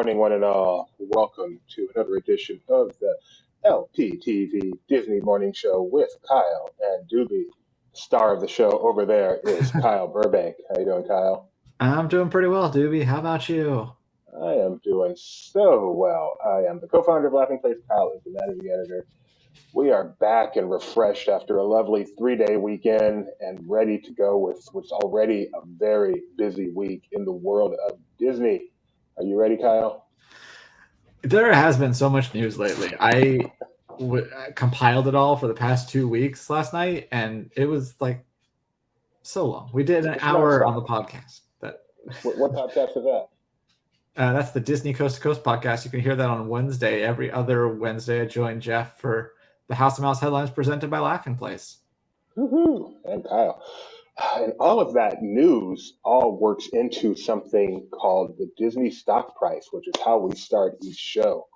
morning, one and all. Welcome to another edition of the LPTV Disney Morning Show with Kyle and Doobie. Star of the show over there is Kyle Burbank. How you doing, Kyle? I'm doing pretty well, Doobie. How about you? I am doing so well. I am the co-founder of Laughing Place. Kyle is the managing editor. We are back and refreshed after a lovely 3-day weekend and ready to go with what's already a very busy week in the world of Disney. Are you ready, Kyle? There has been so much news lately. I compiled it all for the past 2 weeks last night, and it was like so long. We did an hour on the podcast. What podcast is that? That's the Disney Coast to Coast podcast. You can hear that on Wednesday. Every other Wednesday, I join Jeff for the House of Mouse headlines presented by Laughing Place. Woohoo! And Kyle. And all of that news all works into something called the Disney stock price, which is how we start each show.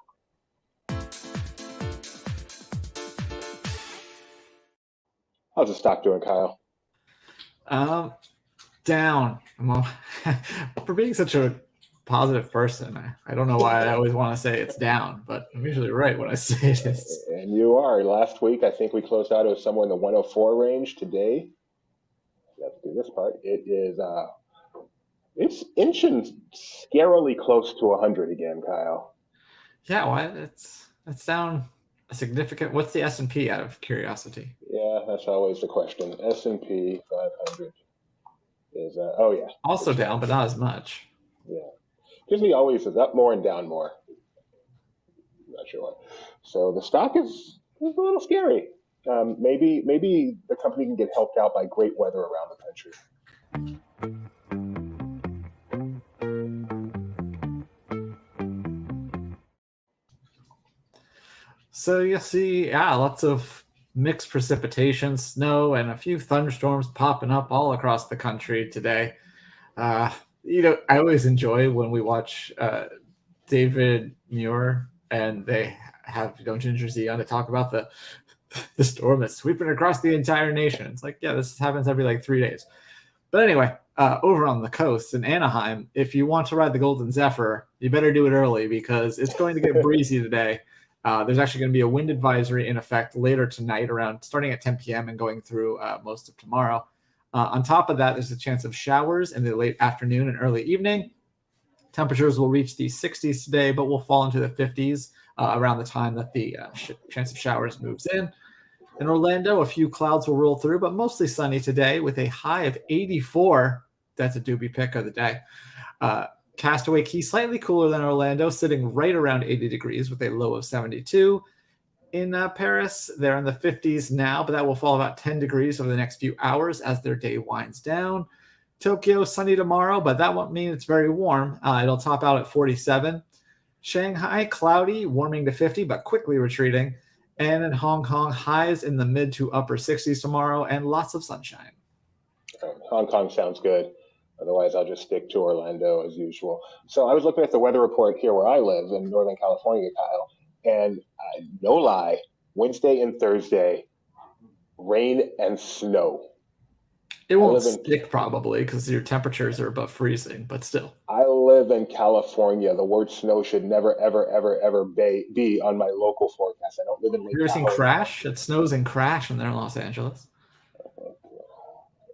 How's the stock doing, Kyle? Down. Well, for being such a positive person, I don't know why I always want to say it's down, but I'm usually right when I say it is. And you are. Last week, I think we closed out at somewhere in the 104 range. Today, let's do this part. It's inching scarily close to 100 again, Kyle. Yeah, well, it's down a significant. What's the S&P out of curiosity? Yeah, that's always the question. S&P 500 is also down, but not as much. Yeah, Disney always is up more and down more. Not sure why. So the stock is a little scary. Maybe the company can get helped out by great weather around the country. So you see, lots of mixed precipitation, snow, and a few thunderstorms popping up all across the country today. I always enjoy when we watch David Muir and they have Ginger Z on to talk about the storm that's sweeping across the entire nation. It's like, yeah, this happens every 3 days. But anyway, over on the coast in Anaheim, if you want to ride the Golden Zephyr, you better do it early because it's going to get breezy today. There's actually going to be a wind advisory in effect later tonight, starting at 10 p.m. and going through most of tomorrow. On top of that, there's a chance of showers in the late afternoon and early evening. Temperatures will reach the 60s today, but will fall into the 50s around the time that the chance of showers moves in. In Orlando, a few clouds will roll through, but mostly sunny today with a high of 84. That's a Doobie pick of the day. Castaway Cay, slightly cooler than Orlando, sitting right around 80 degrees with a low of 72. In Paris, they're in the 50s now, but that will fall about 10 degrees over the next few hours as their day winds down. Tokyo, sunny tomorrow, but that won't mean it's very warm. It'll top out at 47. Shanghai, cloudy, warming to 50, but quickly retreating. And in Hong Kong, highs in the mid to upper 60s tomorrow and lots of sunshine. Hong Kong sounds good. Otherwise, I'll just stick to Orlando as usual. So I was looking at the weather report here where I live in Northern California, Kyle, and no lie, Wednesday and Thursday, rain and snow. It won't stick probably because your temperatures are above freezing, but still. I live in California. The word snow should never, ever, ever, ever be on my local forecast. I don't live in Lake You're seeing Crash? It snows in Crash when they're in Los Angeles.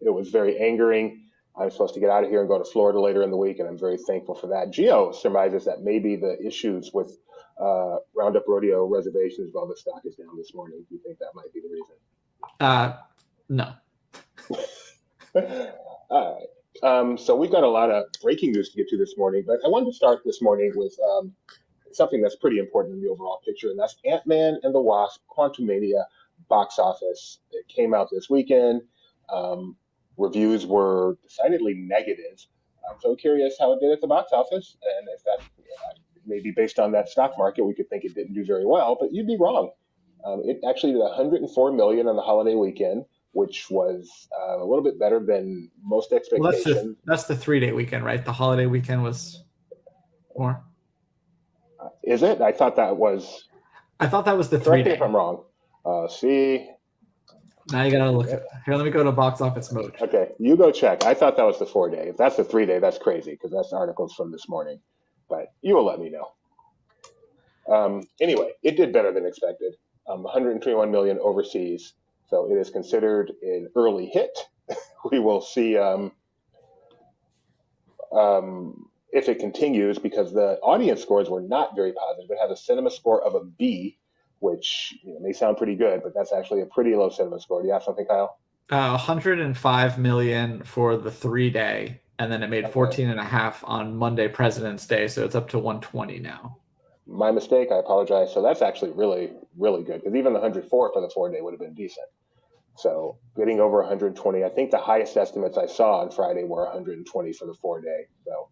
It was very angering. I'm supposed to get out of here and go to Florida later in the week, and I'm very thankful for that. Gio surmises that maybe the issues with Roundup Rodeo reservations while the stock is down this morning. Do you think that might be the reason? No. All right. So we've got a lot of breaking news to get to this morning, but I wanted to start this morning with something that's pretty important in the overall picture, and that's Ant-Man and the Wasp: Quantumania box office. It came out this weekend. Reviews were decidedly negative. I'm so curious how it did at the box office, and if that maybe based on that stock market, we could think it didn't do very well, but you'd be wrong. It actually did 104 million on the holiday weekend, which was a little bit better than most expectations. Well, that's the 3-day weekend, right? The holiday weekend was more. Is it? I thought that was the 3-day. Correct me if I'm wrong. See. Now you gotta look at here. Let me go to box office mode. Okay, you go check. I thought that was the 4-day. If that's the 3-day, that's crazy because that's articles from this morning. but you will let me know. Anyway, it did better than expected. 121 million overseas, so it is considered an early hit. We will see if it continues because the audience scores were not very positive. It has a cinema score of a B, which may sound pretty good, but that's actually a pretty low cinema score. Do you have something, Kyle? 105 million for the 3-day, and then it made 14 and a half on Monday, President's Day, so it's up to 120 now. My mistake. I apologize. So that's actually really, really good because even the 104 for the 4-day would have been decent. So getting over 120, I think the highest estimates I saw on Friday were 120 for the 4-day. So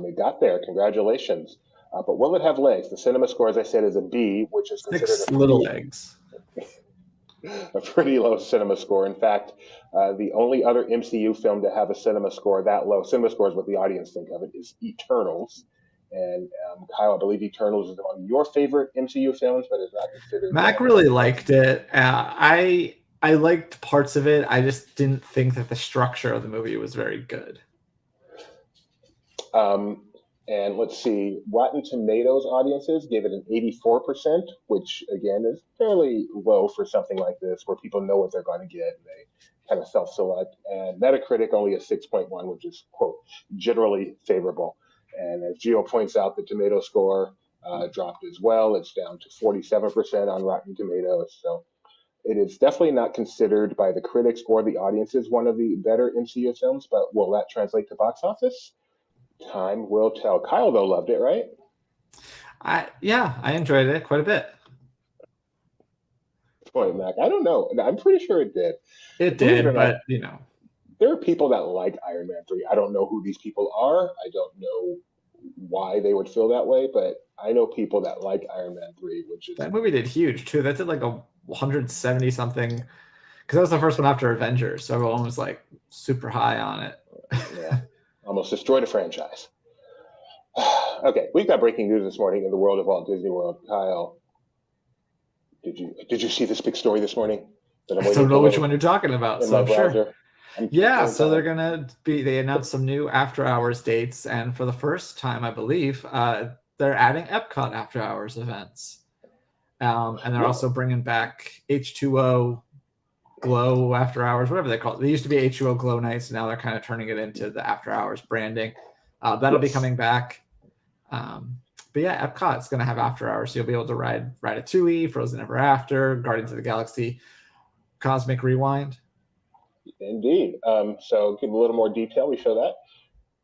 it got there. Congratulations. But will it have legs? The cinema score, as I said, is a B, which is considered 6 little legs. A pretty low cinema score. In fact, the only other MCU film to have a cinema score that low, cinema score is what the audience think of it, is Eternals. And Kyle, I believe Eternals is among your favorite MCU films, but it's not considered. Mac really liked it. I liked parts of it. I just didn't think that the structure of the movie was very good. And let's see, Rotten Tomatoes audiences gave it an 84%, which again is fairly low for something like this, where people know what they're going to get and they kind of self-select. And Metacritic only a 6.1, which is, quote, generally favorable. And as Gio points out, the tomato score dropped as well. It's down to 47% on Rotten Tomatoes. So it is definitely not considered by the critics or the audiences one of the better MCU films, but will that translate to box office? Time will tell. Kyle, though, loved it, right? I enjoyed it quite a bit. Boy, Mac, I don't know. I'm pretty sure it did. It did, but there are people that like Iron Man 3. I don't know who these people are. I don't know why they would feel that way, but I know people that like Iron Man 3, which is... That movie did huge, too. That did like a 170 something, because that was the first one after Avengers, so everyone was like super high on it. Yeah, almost destroyed a franchise. Okay, we've got breaking news this morning in the world of Walt Disney World. Kyle, did you see this big story this morning? I don't know which one you're talking about, so I'm sure. Yeah, so they announced some new after hours dates, and for the first time, I believe, they're adding Epcot after hours events. And they're also bringing back H2O Glow after hours, whatever they call it. They used to be H2O Glow nights, and now they're kind of turning it into the after hours branding. That'll be coming back. But yeah, Epcot's going to have after hours, so you'll be able to ride Ratatouille, Frozen Ever After, Guardians of the Galaxy, Cosmic Rewind. Indeed. So give a little more detail. We show that.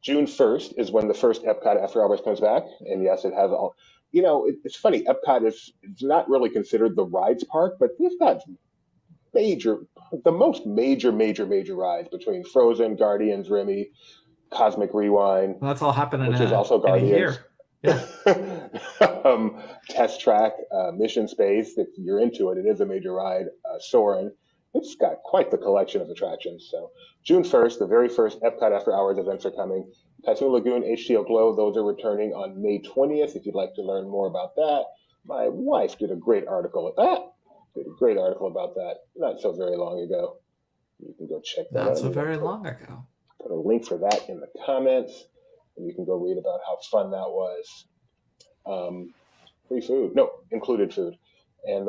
June 1st is when the first Epcot After Hours comes back. And yes, it has all... it's funny. Epcot is not really considered the rides park, but they've got the most major rides between Frozen, Guardians, Remy, Cosmic Rewind. Well, that's all happening which is also Guardians. In a year. Yeah. Test Track, Mission Space. If you're into it, it is a major ride. Soarin'. It's got quite the collection of attractions. So June 1st, the very first Epcot After Hours events are coming. Typhoon Lagoon, H2O Glow, those are returning on May 20th. If you'd like to learn more about that, my wife did a great article about that not so very long ago. You can go check that out. Not so very long ago. Put a link for that in the comments, and you can go read about how fun that was. Free food. No, included food. And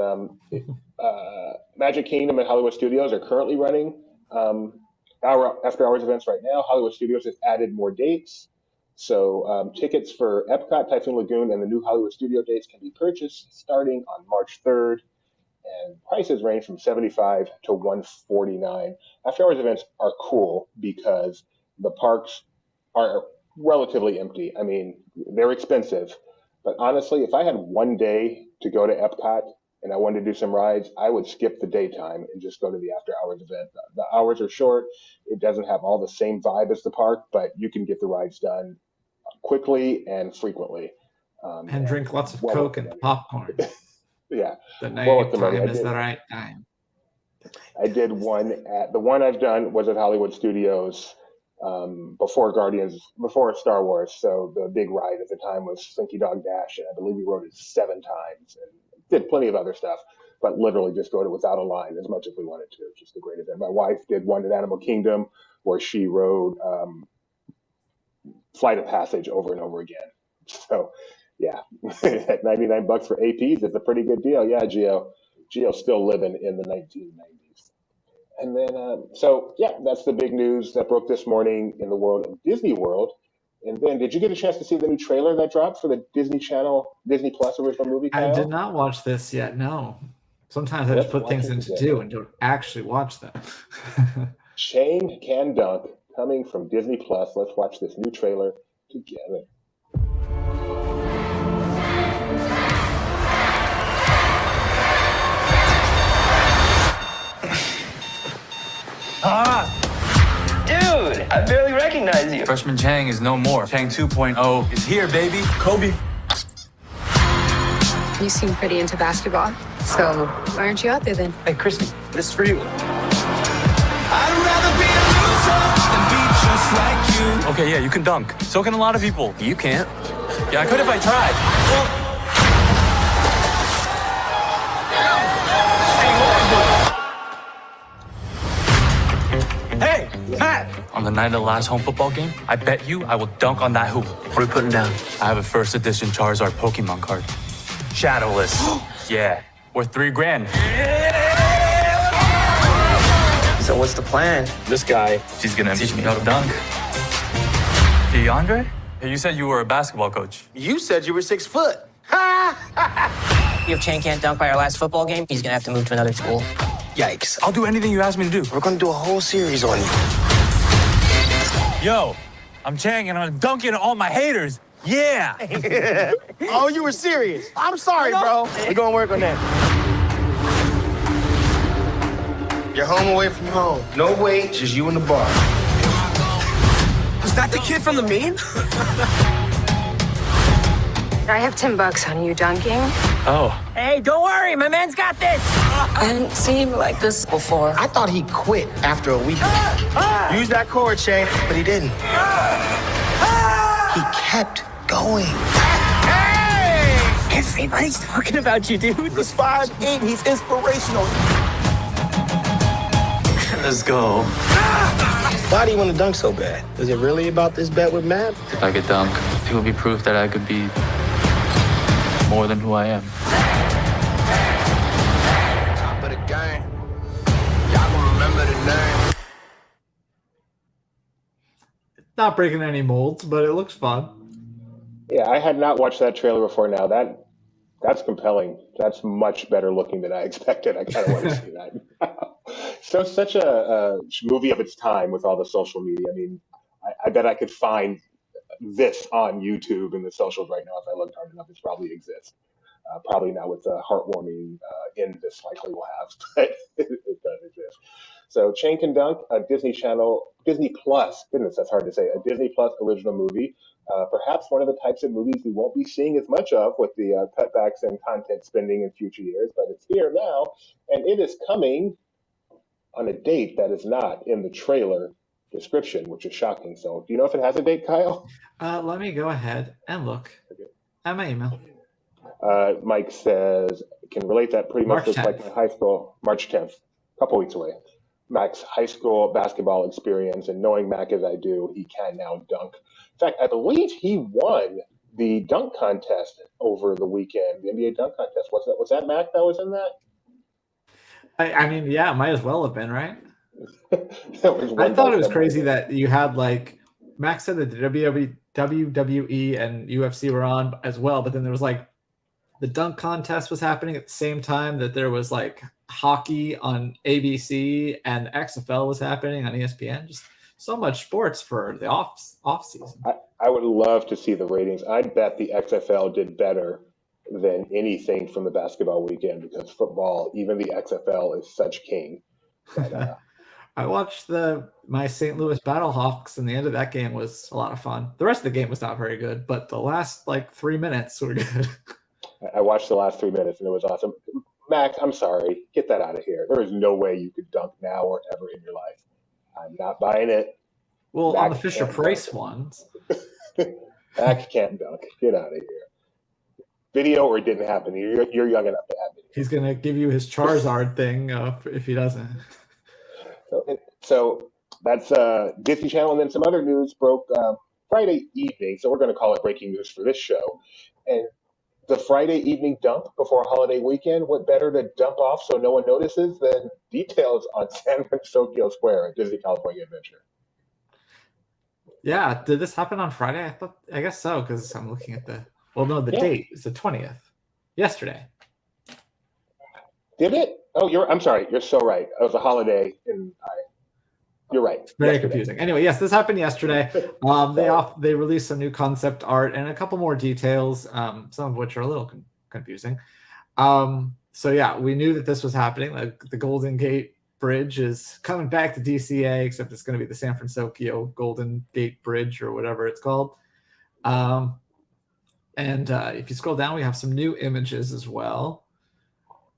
Magic Kingdom and Hollywood Studios are currently running after hours events right now. Hollywood Studios has added more dates. So tickets for Epcot, Typhoon Lagoon, and the new Hollywood Studio dates can be purchased starting on March 3rd. And prices range from $75 to $149. After hours events are cool because the parks are relatively empty. I mean, they're expensive. But honestly, if I had one day to go to Epcot and I wanted to do some rides, I would skip the daytime and just go to the after hours event. The hours are short. It doesn't have all the same vibe as the park, but you can get the rides done quickly and frequently. And drink lots of Coke and popcorn. Yeah. The night time is the right time. I did the one I've done was at Hollywood Studios before Star Wars. So the big ride at the time was Slinky Dog Dash, and I believe we rode it 7 times and did plenty of other stuff, but literally just rode it without a line as much as we wanted to. It was just a great event. My wife did one at Animal Kingdom where she rode Flight of Passage over and over again. So, yeah, at $99 for APs, it's a pretty good deal. Yeah, Geo's still living in the 1990s. And then, so yeah, that's the big news that broke this morning in the world of Disney World. And then, did you get a chance to see the new trailer that dropped for the Disney Channel, Disney Plus original movie, I did Kyle? not watch this yet. No. Sometimes I just Let's put watch things it in to together. do and don't actually watch them. Shane Can Dunk coming from Disney Plus. Let's watch this new trailer together. Dude, I barely recognize you. Freshman Chang is no more. Chang 2.0 is here, baby. Kobe. You seem pretty into basketball. So why aren't you out there then? Hey, Christy, this is for you. I'd rather be a loser than be just like you. Okay, yeah, you can dunk. So can a lot of people. You can't. Yeah, I could if I tried. Hey, Matt! On the night of the last home football game, I bet you I will dunk on that hoop. What are we putting down? I have a first edition Charizard Pokemon card. Shadowless. Yeah, worth $3,000. So what's the plan? This guy, she's gonna teach me how to dunk. DeAndre? Hey, you said you were a basketball coach. You said you were 6 foot. If Chang can't dunk by our last football game, he's gonna have to move to another school. Yikes. I'll do anything you ask me to do. We're gonna do a whole series on you. Yo, I'm Chang and I'm dunking on all my haters. Yeah! Oh, you were serious. I'm sorry, bro. We're gonna work on that. You're home away from home. No weight, just you and the bar. Was that the kid from the meme? I have $10 on you dunking. Oh. Hey, don't worry, my man's got this. I hadn't seen him like this before. I thought he quit after a week. Use that cord, Shane, but he didn't. He kept going. Everybody's talking about you, dude. He's 5'8", he's inspirational. Let's go. Why do you want to dunk so bad? Is it really about this bet with Matt? If I could dunk, it would be proof that I could be more than who I am. Top of the game. Y'all gonna remember the name. Not breaking any molds, but it looks fun. Yeah, I had not watched that trailer before now. That's compelling. That's much better looking than I expected. I kind of want to see that. So such a movie of its time with all the social media. I mean, I bet I could find this on YouTube and the socials right now if I looked hard enough. It probably exists. Probably not with the heartwarming end this likely will have, but it does exist. So Chain Can Dunk, a Disney Channel, Disney Plus, goodness, that's hard to say, a Disney Plus original movie. Perhaps one of the types of movies we won't be seeing as much of with the cutbacks and content spending in future years, but it's here now, and it is coming on a date that is not in the trailer description, which is shocking. So do you know if it has a date, Kyle? Let me go ahead and look at my email. Mike says, can relate that pretty much March looks like 10th. my high school, March 10th, a couple weeks away. Mac's high school basketball experience, and knowing Mac as I do, he can now dunk. In fact, I believe he won the dunk contest over the weekend, the NBA dunk contest. Was that Mac that was in that? I mean, yeah, might as well have been, right? That was I one thought dunk it was that crazy might- that you had like Max said that the WWE and UFC were on as well, but then there was like the dunk contest was happening at the same time that there was like hockey on ABC and the XFL was happening on ESPN. Just so much sports for the off season. I would love to see the ratings. I bet the XFL did better than anything from the basketball weekend because football, even the XFL, is such king. But, I watched my St. Louis Battlehawks, and the end of that game was a lot of fun. The rest of the game was not very good, but the last like 3 minutes were good. I watched the last 3 minutes and it was awesome. Max, I'm sorry. Get that out of here. There is no way you could dunk now or ever in your life. I'm not buying it. Well, on the Mac Fisher can't Price dunk. ones. Mac can't dunk. Get out of here. Video or it didn't happen. You're young enough to have it. He's going to give you his Charizard thing if he doesn't. So that's Disney Channel. And then some other news broke Friday evening, so we're going to call it breaking news for this show. And the Friday evening dump before a holiday weekend, what better to dump off so no one notices than details on San Fransokyo Square at Disney California Adventure? Yeah, did this happen on Friday? I guess so, because I'm looking at the Yeah. date is the 20th. Yesterday. Did it? Oh, I'm sorry. You're so right. It was a holiday, and you're right. It's very Yesterday. confusing. Anyway, yes, this happened yesterday. They released some new concept art and a couple more details, some of which are a little confusing. So yeah, we knew that this was happening. Like the Golden Gate Bridge is coming back to DCA, except it's going to be the San Fransokyo Golden Gate Bridge or whatever it's called. And if you scroll down, we have some new images as well.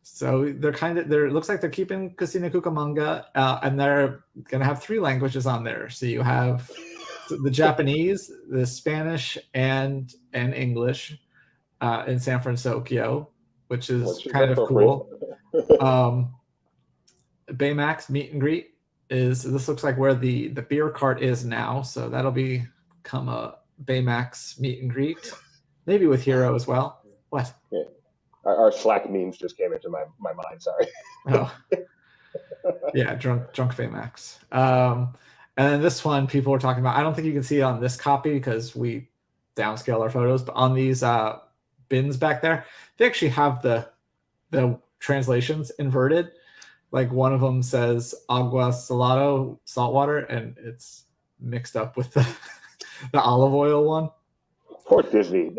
So they're it looks like they're keeping Kusina Cucamonga, and they're going to have 3 languages on there. So you have the Japanese, the Spanish, and English in San Fransokyo, which is kind of cool. Baymax meet and greet this looks like where the beer cart is now. So that'll become a Baymax meet and greet, maybe with Hero as well. What? Yeah. Our Slack memes just came into my mind. Sorry. Oh, yeah, drunk Baymax. And then this one, people were talking about. I don't think you can see it on this copy because we downscale our photos, but on these bins back there, they actually have the translations inverted. Like one of them says agua salado, saltwater, and it's mixed up with the olive oil one. Poor Disney.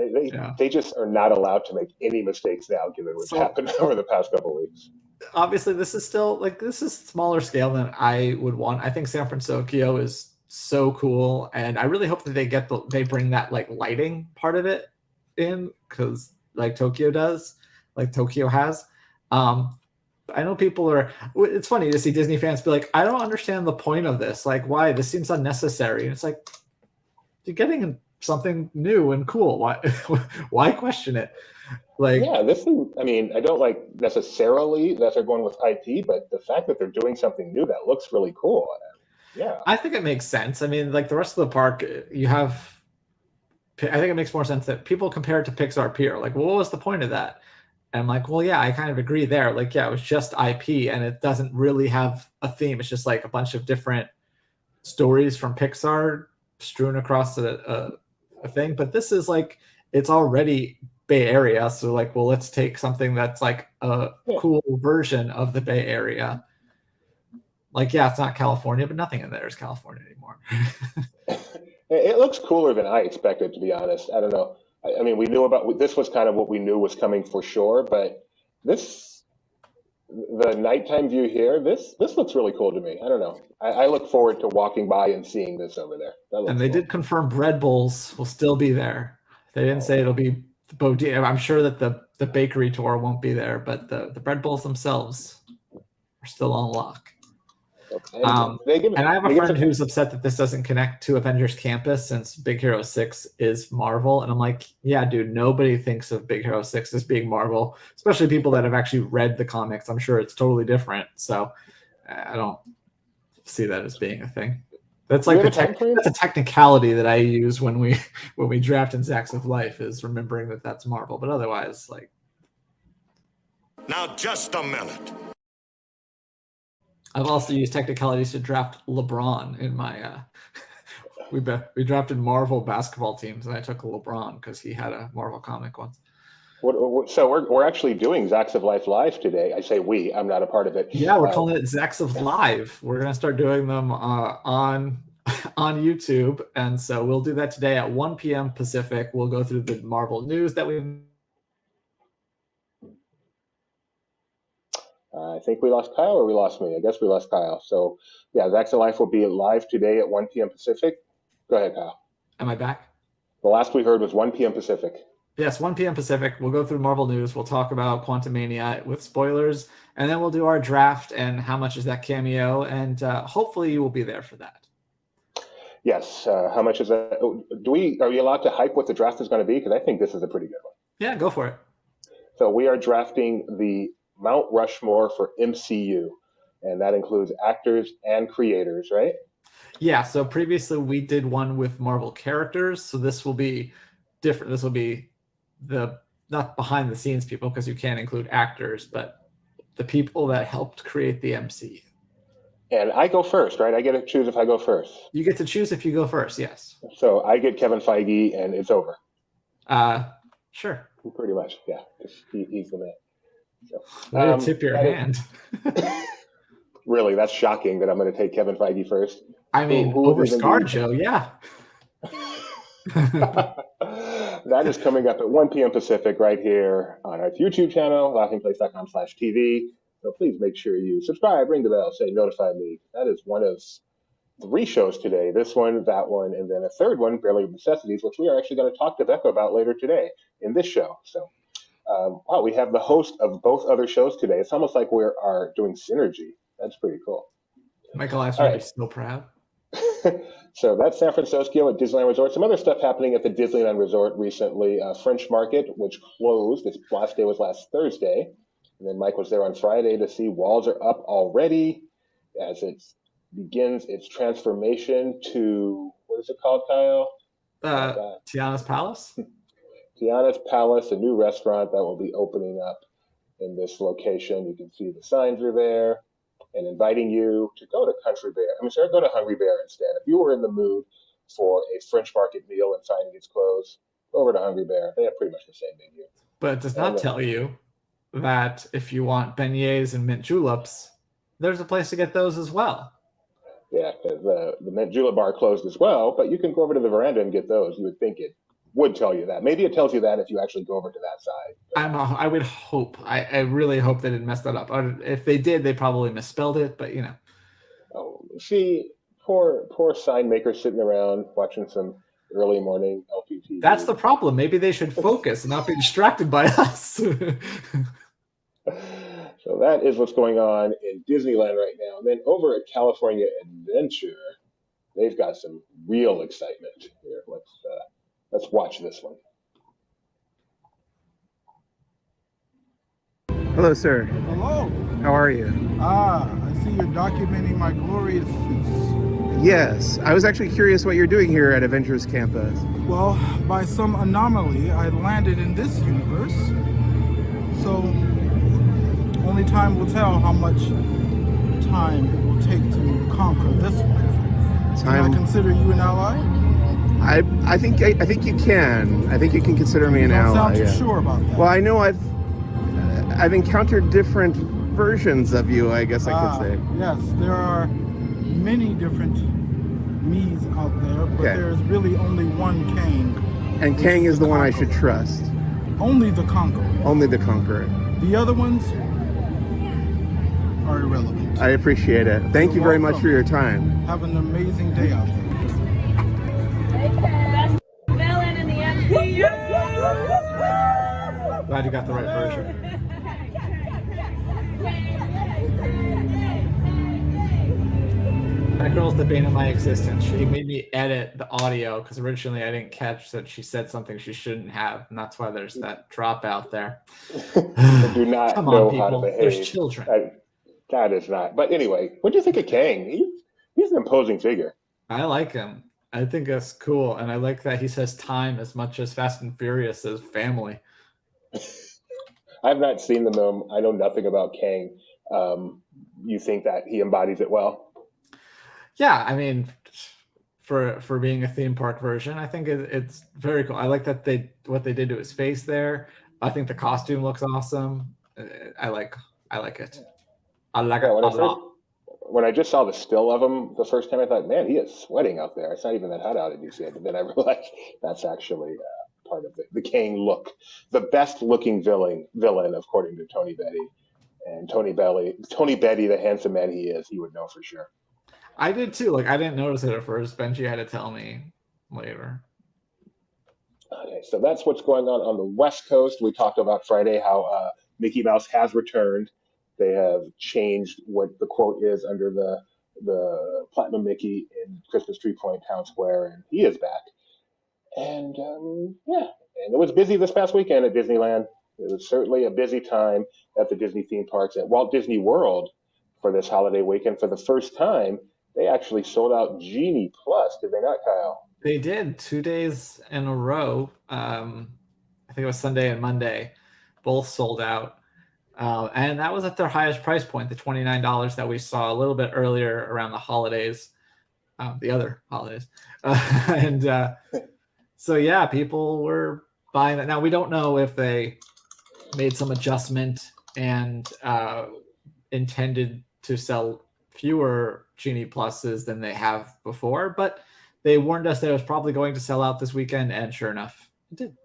They just are not allowed to make any mistakes now, given what's happened over the past couple of weeks. Obviously, this is still this is smaller scale than I would want. I think San Fransokyo is so cool, and I really hope that they bring that like lighting part of it in, because like Tokyo has. I know people are. It's funny to see Disney fans be like, I don't understand the point of this. Like, why? This seems unnecessary. And it's like, you're getting something new and cool. Why question it? Like, yeah, this thing, I mean, I don't like necessarily that they're going with IP, but the fact that they're doing something new that looks really cool. Yeah, I think it makes sense. I mean, like the rest of the park, you have. I think it makes more sense that people compare it to Pixar Pier. Like, well, what was the point of that? And I'm like, well, yeah, I kind of agree there. Like, yeah, it was just IP, and it doesn't really have a theme. It's just like a bunch of different stories from Pixar strewn across a thing. But this is like, it's already Bay Area, so like, well, let's take something that's like a cool version of the Bay Area. Like, yeah, it's not California, but nothing in there is California anymore. It looks cooler than I expected, to be honest. I don't know. I mean, we knew about this was kind of what we knew was coming for sure, but the nighttime view here, this looks really cool to me. I don't know. I look forward to walking by and seeing this over there. And they did confirm bread bowls will still be there. They didn't say it'll be bodega. I'm sure that the bakery tour won't be there, but the bread bowls themselves are still on lock. Okay. And I have a friend who's upset that this doesn't connect to Avengers Campus since Big Hero 6 is Marvel. And I'm like, yeah, dude, nobody thinks of Big Hero 6 as being Marvel, especially people that have actually read the comics. I'm sure it's totally different. So I don't see that as being a thing. That's like that's a technicality that I use when we draft in Zacks of Life, is remembering that that's Marvel. But otherwise, like. Now, just a minute. I've also used technicalities to draft LeBron in my. We drafted Marvel basketball teams, and I took LeBron because he had a Marvel comic once. So we're actually doing Zacks of Life live today. I say we. I'm not a part of it. Yeah, we're calling it Zacks of Live. We're gonna start doing them on YouTube, and so we'll do that today at 1 p.m. Pacific. We'll go through the Marvel news that we. I think we lost Kyle, or we lost me. I guess we lost Kyle. So, yeah, Zacks of Life will be live today at 1 p.m. Pacific. Go ahead, Kyle. Am I back? The last we heard was 1 p.m. Pacific. Yes, 1 p.m. Pacific. We'll go through Marvel news. We'll talk about Quantumania with spoilers, and then we'll do our draft and how much is that cameo, and hopefully you will be there for that. Yes. How much is that? Are we allowed to hype what the draft is going to be? Because I think this is a pretty good one. Yeah, go for it. So we are drafting the Mount Rushmore for MCU, and that includes actors and creators, right? Yeah, so previously we did one with Marvel characters, so this will be different. This will be the not behind the scenes people, because you can't include actors, but the people that helped create the MCU. And I go first, right? I get to choose if I go first. You get to choose if you go first, yes. So I get Kevin Feige, and it's over. Sure. Pretty much, yeah. He's the man. So, Way to tip your hand. Really, that's shocking that I'm going to take Kevin Feige first. I mean, over ScarJo, yeah. That is coming up at 1 p.m. Pacific right here on our YouTube channel, laughingplace.com/TV. So please make sure you subscribe, ring the bell, say notify me. That is one of 3 shows today. This one, that one, and then a third one, Barely Necessities, which we are actually going to talk to Becca about later today in this show. So, wow, we have the host of both other shows today. It's almost like we are doing synergy. That's pretty cool. Michael Astor is so proud. So that's San Fransokyo at Disneyland Resort. Some other stuff happening at the Disneyland Resort recently. French Market, which closed. Its last day was last Thursday. And then Mike was there on Friday to see walls are up already as it begins its transformation to, what is it called, Kyle? Tiana's Palace? Tiana's Palace, a new restaurant that will be opening up in this location. You can see the signs are there. And inviting you to go to go to Hungry Bear instead. If you were in the mood for a French Market meal and finding its clothes, go over to Hungry Bear. They have pretty much the same menu. But it does not tell you that if you want beignets and mint juleps, there's a place to get those as well. Yeah, because the mint julep bar closed as well, but you can go over to the veranda and get those. You would think it would tell you that. Maybe it tells you that if you actually go over to that side. I would hope. I really hope they didn't mess that up. If they did, they probably misspelled it, but you know. Oh, see, poor sign maker sitting around watching some early morning LPTV. That's the problem. Maybe they should focus and not be distracted by us. So that is what's going on in Disneyland right now. And then over at California Adventure, they've got some real excitement here. Let's watch this one. Hello, sir. Hello. How are you? I see you're documenting my glorious feats. Yes. I was actually curious what you're doing here at Avengers Campus. Well, by some anomaly, I landed in this universe. So, only time will tell how much time it will take to conquer this one. Can I consider you an ally? I think you can. I think you can consider me an ally. You don't sound too sure about that. Well, I know I've encountered different versions of you, I guess I could say. Yes, there are many different me's out there, but there's really only one Kang. And Kang is the one I should trust. Only the Conqueror. Only the Conqueror. The other ones are irrelevant. I appreciate it. Thank you very much for your time. Have an amazing day out there. Belle in the MCU. Glad you got the right version. That girl's the bane of my existence. She made me edit the audio because originally I didn't catch that she said something she shouldn't have, and that's why there's that drop out there. Do not Come know on, how to people. behave. There's children. That is not. But anyway, what do you think of Kang? He's an imposing figure. I like him. I think that's cool, and I like that he says time as much as Fast and Furious says family. I've not seen the film. I know nothing about Kang. You think that he embodies it well? Yeah, I mean, for being a theme park version, I think it's very cool. I like that what they did to his face there. I think the costume looks awesome. I like it. I like it a lot. When I just saw the still of him the first time, I thought, man, he is sweating out there. It's not even that hot out in DC. But then I realized that's actually part of the Kang look. The best looking villain, according to Tony Betty. And Tony Betty, the handsome man he is, he would know for sure. I did too. Like, I didn't notice it at first. Benji had to tell me later. Okay, so that's what's going on the West Coast. We talked about Friday how Mickey Mouse has returned. They have changed what the quote is under the Platinum Mickey in Christmas Tree Point Town Square, and he is back. And and it was busy this past weekend at Disneyland. It was certainly a busy time at the Disney theme parks. At Walt Disney World for this holiday weekend, for the first time, They actually sold out Genie Plus, did they not, Kyle? They did 2 days in a row. I think it was Sunday and Monday, both sold out. And that was at their highest price point, the $29 that we saw a little bit earlier around the holidays, the other holidays. So yeah, people were buying that. Now we don't know if they made some adjustment and intended to sell fewer Genie Pluses than they have before, but they warned us that it was probably going to sell out this weekend, and sure enough, it did.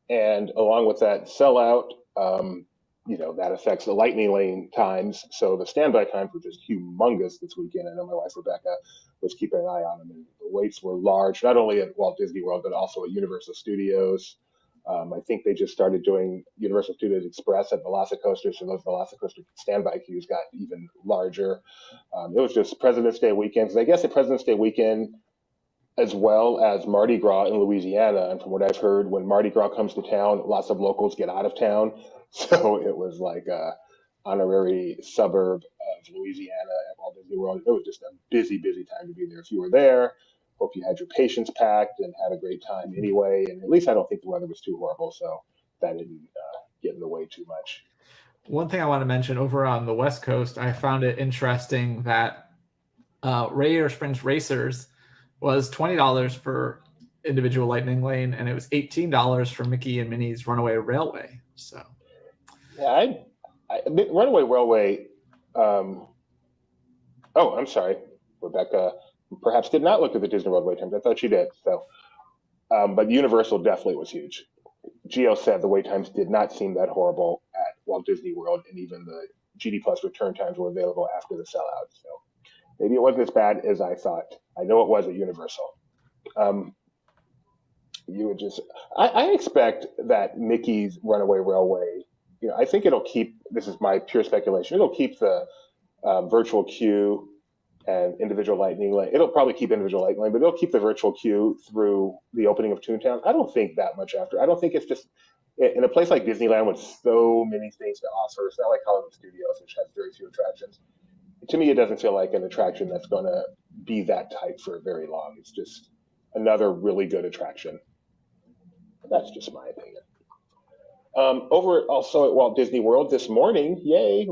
And along with that sellout, that affects the Lightning Lane times. So the standby times were just humongous this weekend. I know my wife Rebecca was keeping an eye on them, and the waits were large, not only at Walt Disney World, but also at Universal Studios. I think they just started doing Universal Studios Express at Velocicoaster, so those Velocicoaster standby queues got even larger. It was just President's Day weekend. Because I guess at President's Day weekend, as well as Mardi Gras in Louisiana, and from what I've heard, when Mardi Gras comes to town, lots of locals get out of town. So it was like a honorary suburb of Louisiana at Walt Disney World. It was just a busy, busy time to be there. If you were there, hope you had your patience packed and had a great time anyway. And at least I don't think the weather was too horrible, so that didn't get in the way too much. One thing I want to mention over on the West Coast, I found it interesting that Radiator Springs Racers was $20 for individual Lightning Lane, and it was $18 for Mickey and Minnie's Runaway Railway. So, yeah, Runaway Railway. Oh, I'm sorry, Rebecca. Perhaps did not look at the Disney World wait times. I thought she did. So, but Universal definitely was huge. Gio said the wait times did not seem that horrible at Walt Disney World, and even the GD Plus return times were available after the sellout. So maybe it wasn't as bad as I thought. I know it was at Universal. I expect that Mickey's Runaway Railway, I think it'll keep, this is my pure speculation, it'll keep the virtual queue and individual Lightning Lane. It'll probably keep individual Lightning Lane, but it'll keep the virtual queue through the opening of Toontown. I don't think that much after. I don't think it's just, in a place like Disneyland with so many things to offer, it's not like Hollywood Studios, which has very few attractions. To me, it doesn't feel like an attraction that's going to be that tight for very long. It's just another really good attraction. That's just my opinion. Over also at Walt Disney World this morning, yay,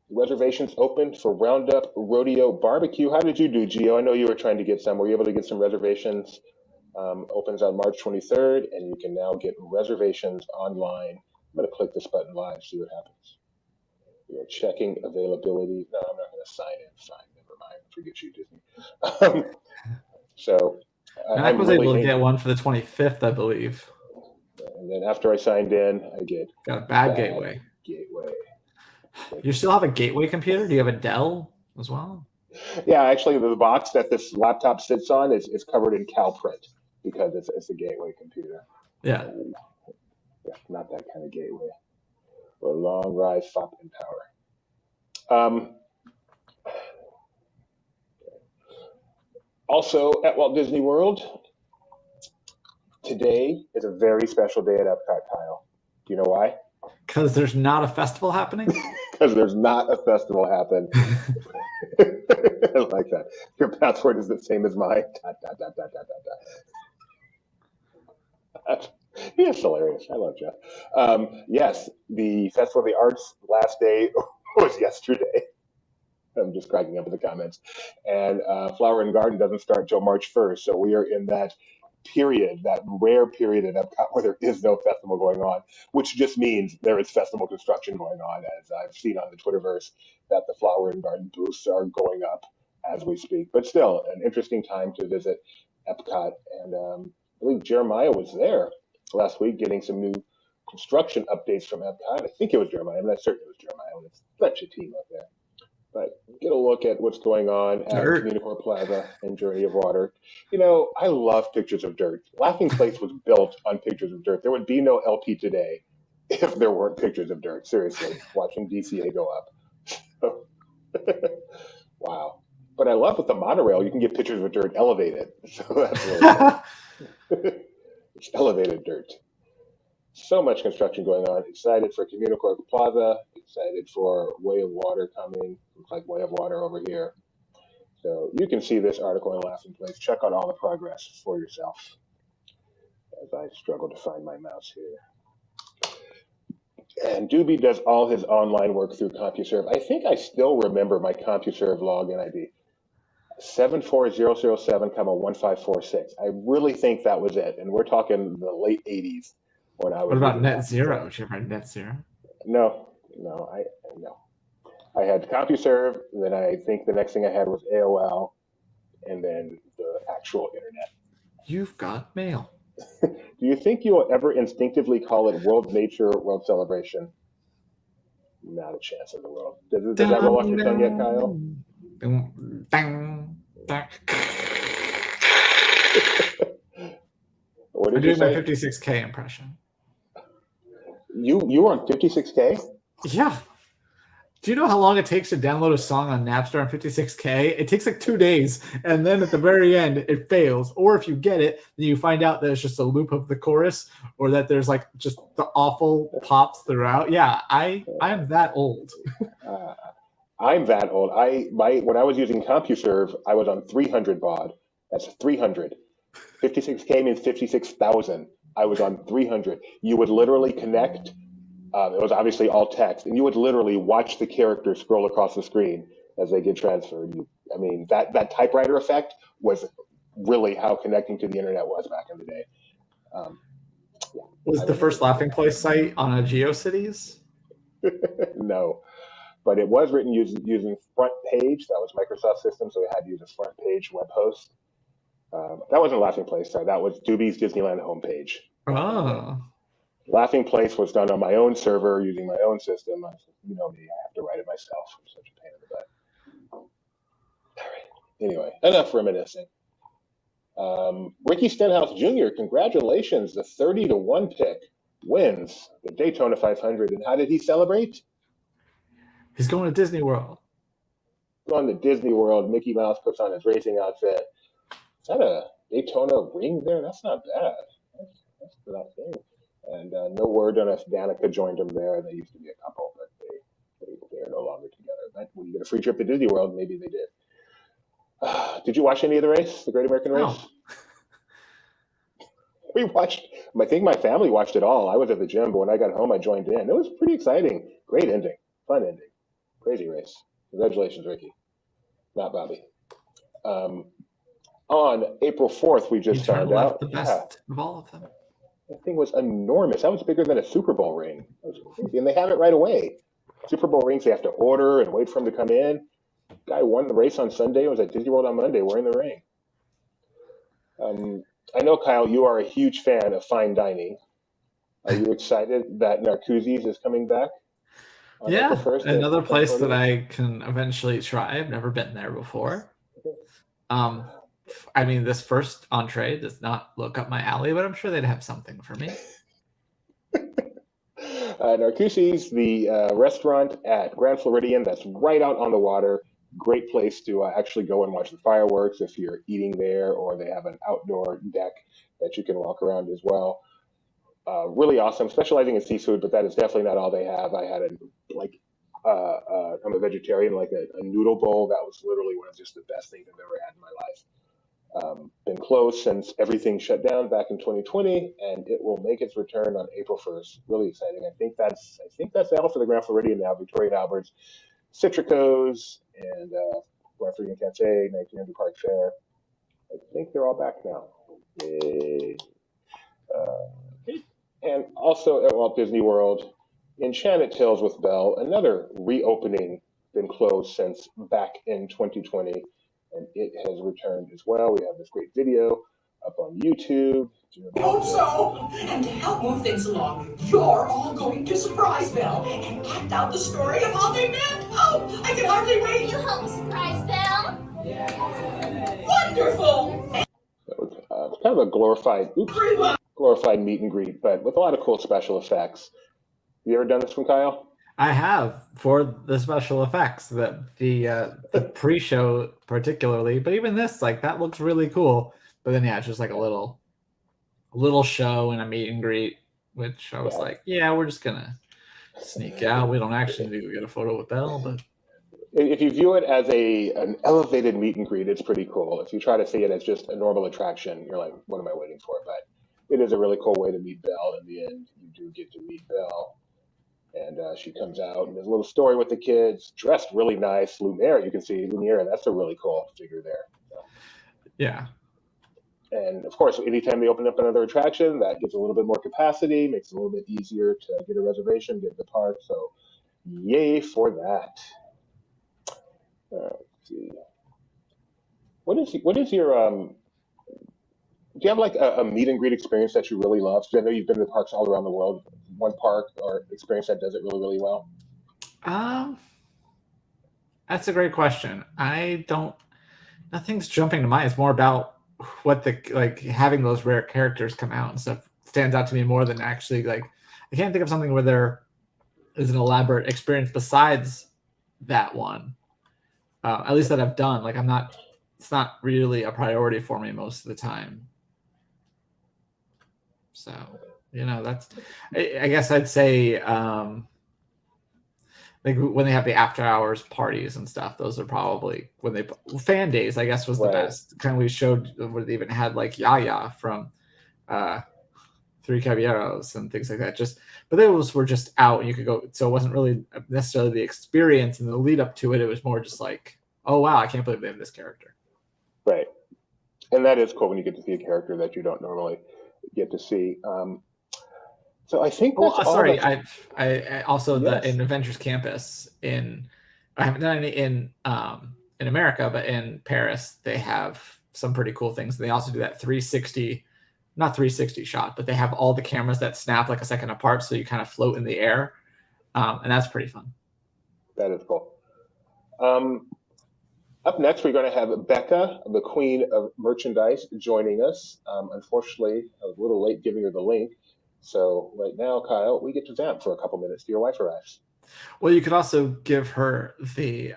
reservations opened for Roundup Rodeo BBQ. How did you do, Gio? I know you were trying to get some. Were you able to get some reservations? Opens on March 23rd, and you can now get reservations online. I'm going to click this button live, see what happens. We are checking availability. No, I'm not going to sign in. Fine, never mind. Forget you, Disney. I was able to get one for the 25th, I believe. And then after I signed in, I got a bad gateway. You still have a gateway computer? Do you have a Dell as well? Yeah, actually, the box that this laptop sits on is covered in CalPrint because it's a gateway computer. Yeah. Yeah, not that kind of gateway. Or long rise, FOP and power. Also at Walt Disney World, today is a very special day at Epcot, Kyle. Do you know why? Because there's not a festival happening? Because there's not a festival happening. I like that. Your password is the same as mine. ... It's hilarious. I love Jeff. Yes, the Festival of the Arts last day was yesterday. I'm just cracking up in the comments. And Flower and Garden doesn't start till March 1st. So we are in that period, that rare period at Epcot where there is no festival going on, which just means there is festival construction going on, as I've seen on the Twitterverse, that the Flower and Garden booths are going up as we speak. But still, an interesting time to visit Epcot. And I believe Jeremiah was there last week getting some new construction updates from Epcot. I think it was Jeremiah. I'm not certain it was Jeremiah. It's such a team up there. But get a look at what's going on at Communicore Plaza and Journey of Water. I love pictures of dirt. Laughing Place was built on pictures of dirt. There would be no LP today if there weren't pictures of dirt. Seriously, watching DCA go up. Wow. But I love with the monorail, you can get pictures of dirt elevated. So that's really cool. It's elevated dirt. So much construction going on. Excited for Communicore Plaza. Excited for Way of Water coming. Looks like Way of Water over here. So you can see this article in Laughing Place. Check out all the progress for yourself as I struggle to find my mouse here. And Doobie does all his online work through CompuServe. I think I still remember my CompuServe login ID. 74007, 1546. I really think that was it. And we're talking the late 80s when I was. What about Net Zero? Did you ever Net Zero? No. I had CompuServe, then I think the next thing I had was AOL, and then the actual internet. You've got mail. Do you think you will ever instinctively call it World Nature World Celebration? Not a chance in the world. Does that roll off your tongue yet, Kyle? What I'm did you doing my say? 56K impression. You were on 56K? Yeah. Do you know how long it takes to download a song on Napster on 56K? It takes like 2 days, and then at the very end, it fails. Or if you get it, then you find out that it's just a loop of the chorus, or that there's like just the awful pops throughout. Yeah, I am that old. I'm that old. When I was using CompuServe, I was on 300 baud. That's 300. 56K means 56,000. I was on 300. You would literally connect. It was obviously all text, and you would literally watch the characters scroll across the screen as they get transferred. That typewriter effect was really how connecting to the internet was back in the day. Was the first Laughing Place site on a GeoCities? No, but it was written using Front Page. That was Microsoft system, so we had to use a Front Page web host. That wasn't Laughing Place, sorry. That was Doobie's Disneyland homepage. Oh. Laughing Place was done on my own server using my own system. You know me, I have to write it myself. I'm such a pain in the butt. All right. Anyway, enough reminiscing. Ricky Stenhouse Jr., congratulations. The 30-1 pick wins the Daytona 500. And how did he celebrate? He's going to Disney World. Going to Disney World. Mickey Mouse puts on his racing outfit. Is that a Daytona ring there? That's not bad. That's a good thing. And no word on if Danica joined him there. They used to be a couple, but they are no longer together. But when you get a free trip to Disney World, maybe they did. Did you watch any of the race, the Great American Race? No. We watched. I think my family watched it all. I was at the gym, but when I got home, I joined in. It was pretty exciting. Great ending. Fun ending. Crazy race. Congratulations, Ricky. Not Bobby. On April 4th, we just found out. The best of all of them. That thing was enormous. That was bigger than a Super Bowl ring. That was crazy. And they have it right away. Super Bowl rings, they have to order and wait for them to come in. Guy won the race on Sunday, was at Disney World on Monday wearing the ring. I know, Kyle, you are a huge fan of fine dining. Are you excited that Narcoossee's is coming back? Yeah, another place that I can eventually try. I've never been there before. This first entree does not look up my alley, but I'm sure they'd have something for me. Narcoossee's, the restaurant at Grand Floridian, that's right out on the water. Great place to actually go and watch the fireworks if you're eating there, or they have an outdoor deck that you can walk around as well. Really awesome, specializing in seafood, but that is definitely not all they have. I had I'm a vegetarian, like a noodle bowl. That was literally one of just the best things I've ever had in my life. Been closed since everything shut down back in 2020, and it will make its return on April 1st. Really exciting. I think that's all for the Grand Floridian now. Victoria and Albert's, Citrico's, and Grand Floridian Cafe, 1900 Park Fair. I think they're all back now. Yay. And also at Walt Disney World, Enchanted Tales with Belle, another reopening, been closed since back in 2020. And it has returned as well. We have this great video up on YouTube. I hope so. And to help move things along, you're all going to surprise Belle and act out the story of how they met. Oh, I can hardly wait. Will you help me surprise Belle? Wonderful. It's kind of a glorified meet and greet, but with a lot of cool special effects. You ever done this one, Kyle? I have, for the special effects, the pre-show particularly, but even this, that looks really cool. But then it's just like a little show and a meet and greet, which I was like, yeah, we're just gonna sneak out. We don't actually need to get a photo with Belle, but If you view it as an elevated meet and greet, it's pretty cool. If you try to see it as just a normal attraction, you're like, what am I waiting for? But it is a really cool way to meet Belle. In the end, you do get to meet Belle. And she comes out, and there's a little story with the kids, dressed really nice. Lumiere, you can see Lumiere, that's a really cool figure there. So. Yeah. And of course, anytime they open up another attraction, that gives a little bit more capacity, makes it a little bit easier to get a reservation, get to the park. So, yay for that. Let's see. What is your do you have like a meet and greet experience that you really love? Because I know you've been to parks all around the world. One park or experience that does it really, really well? That's a great question. Nothing's jumping to mind. It's more about what having those rare characters come out and stuff stands out to me more than actually I can't think of something where there is an elaborate experience besides that one. At least that I've done. It's not really a priority for me most of the time. So, I guess I'd say when they have the after hours parties and stuff, those are probably fan days, I guess, was the best. Kind of we showed where they even had Yaya from Three Caballeros and things like that. But those were just out and you could go. So it wasn't really necessarily the experience and the lead up to it. It was more just oh wow, I can't believe they have this character. Right. And that is cool when you get to see a character that you don't normally get to see. So I think that's all. Sorry, I also in Avengers Campus I haven't done any in America, but in Paris they have some pretty cool things. They also do that 360, not 360 shot, but they have all the cameras that snap a second apart, so you kind of float in the air, and that's pretty fun. That is cool. Up next, we're going to have Becca, the Queen of Merchandise, joining us. Unfortunately, I was a little late giving her the link. So right now, Kyle, we get to vamp for a couple minutes till your wife arrives. Well, you could also give her the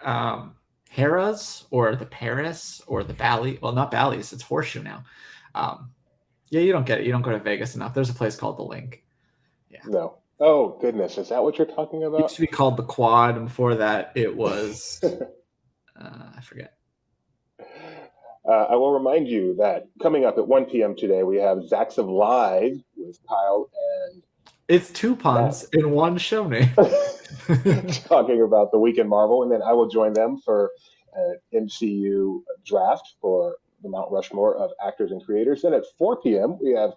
Harrah's or the Paris or the Bally. Well, not Bally's. It's Horseshoe now. You don't get it. You don't go to Vegas enough. There's a place called the Link. Yeah. No. Oh, goodness. Is that what you're talking about? It used to be called the Quad, and before that, it was... I forget. I will remind you that coming up at 1 p.m. today, we have Zacks of Live with Kyle and... It's two puns in one show name. Talking about the Weekend Marvel, and then I will join them for an MCU draft for the Mount Rushmore of actors and creators. Then at 4 p.m., we have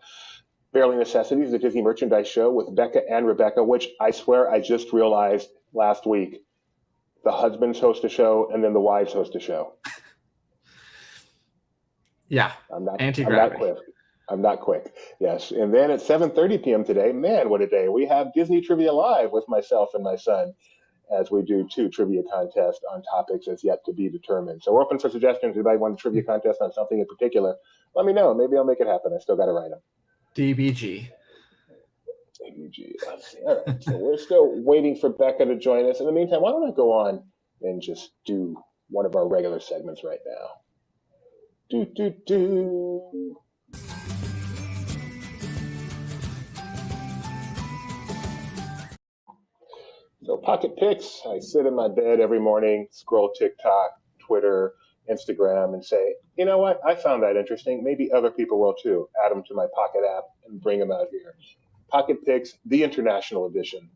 Barely Necessities, the Disney Merchandise Show with Becca and Rebecca, which I swear I just realized last week. The husbands host a show, and then the wives host a show. Yeah, I'm not quick. Yes, and then at 7:30 p.m. today, man, what a day! We have Disney Trivia Live with myself and my son, as we do 2 trivia contests on topics as yet to be determined. So we're open for suggestions. If anybody wants a trivia contest on something in particular, let me know. Maybe I'll make it happen. I still got to write them. DBG. Let's see. All right. So we're still waiting for Becca to join us. In the meantime, why don't I go on and just do one of our regular segments right now? So Pocket Picks, I sit in my bed every morning, scroll TikTok, Twitter, Instagram, and say, you know what? I found that interesting. Maybe other people will too. Add them to my Pocket app and bring them out here. Pocket Picks, the International Edition.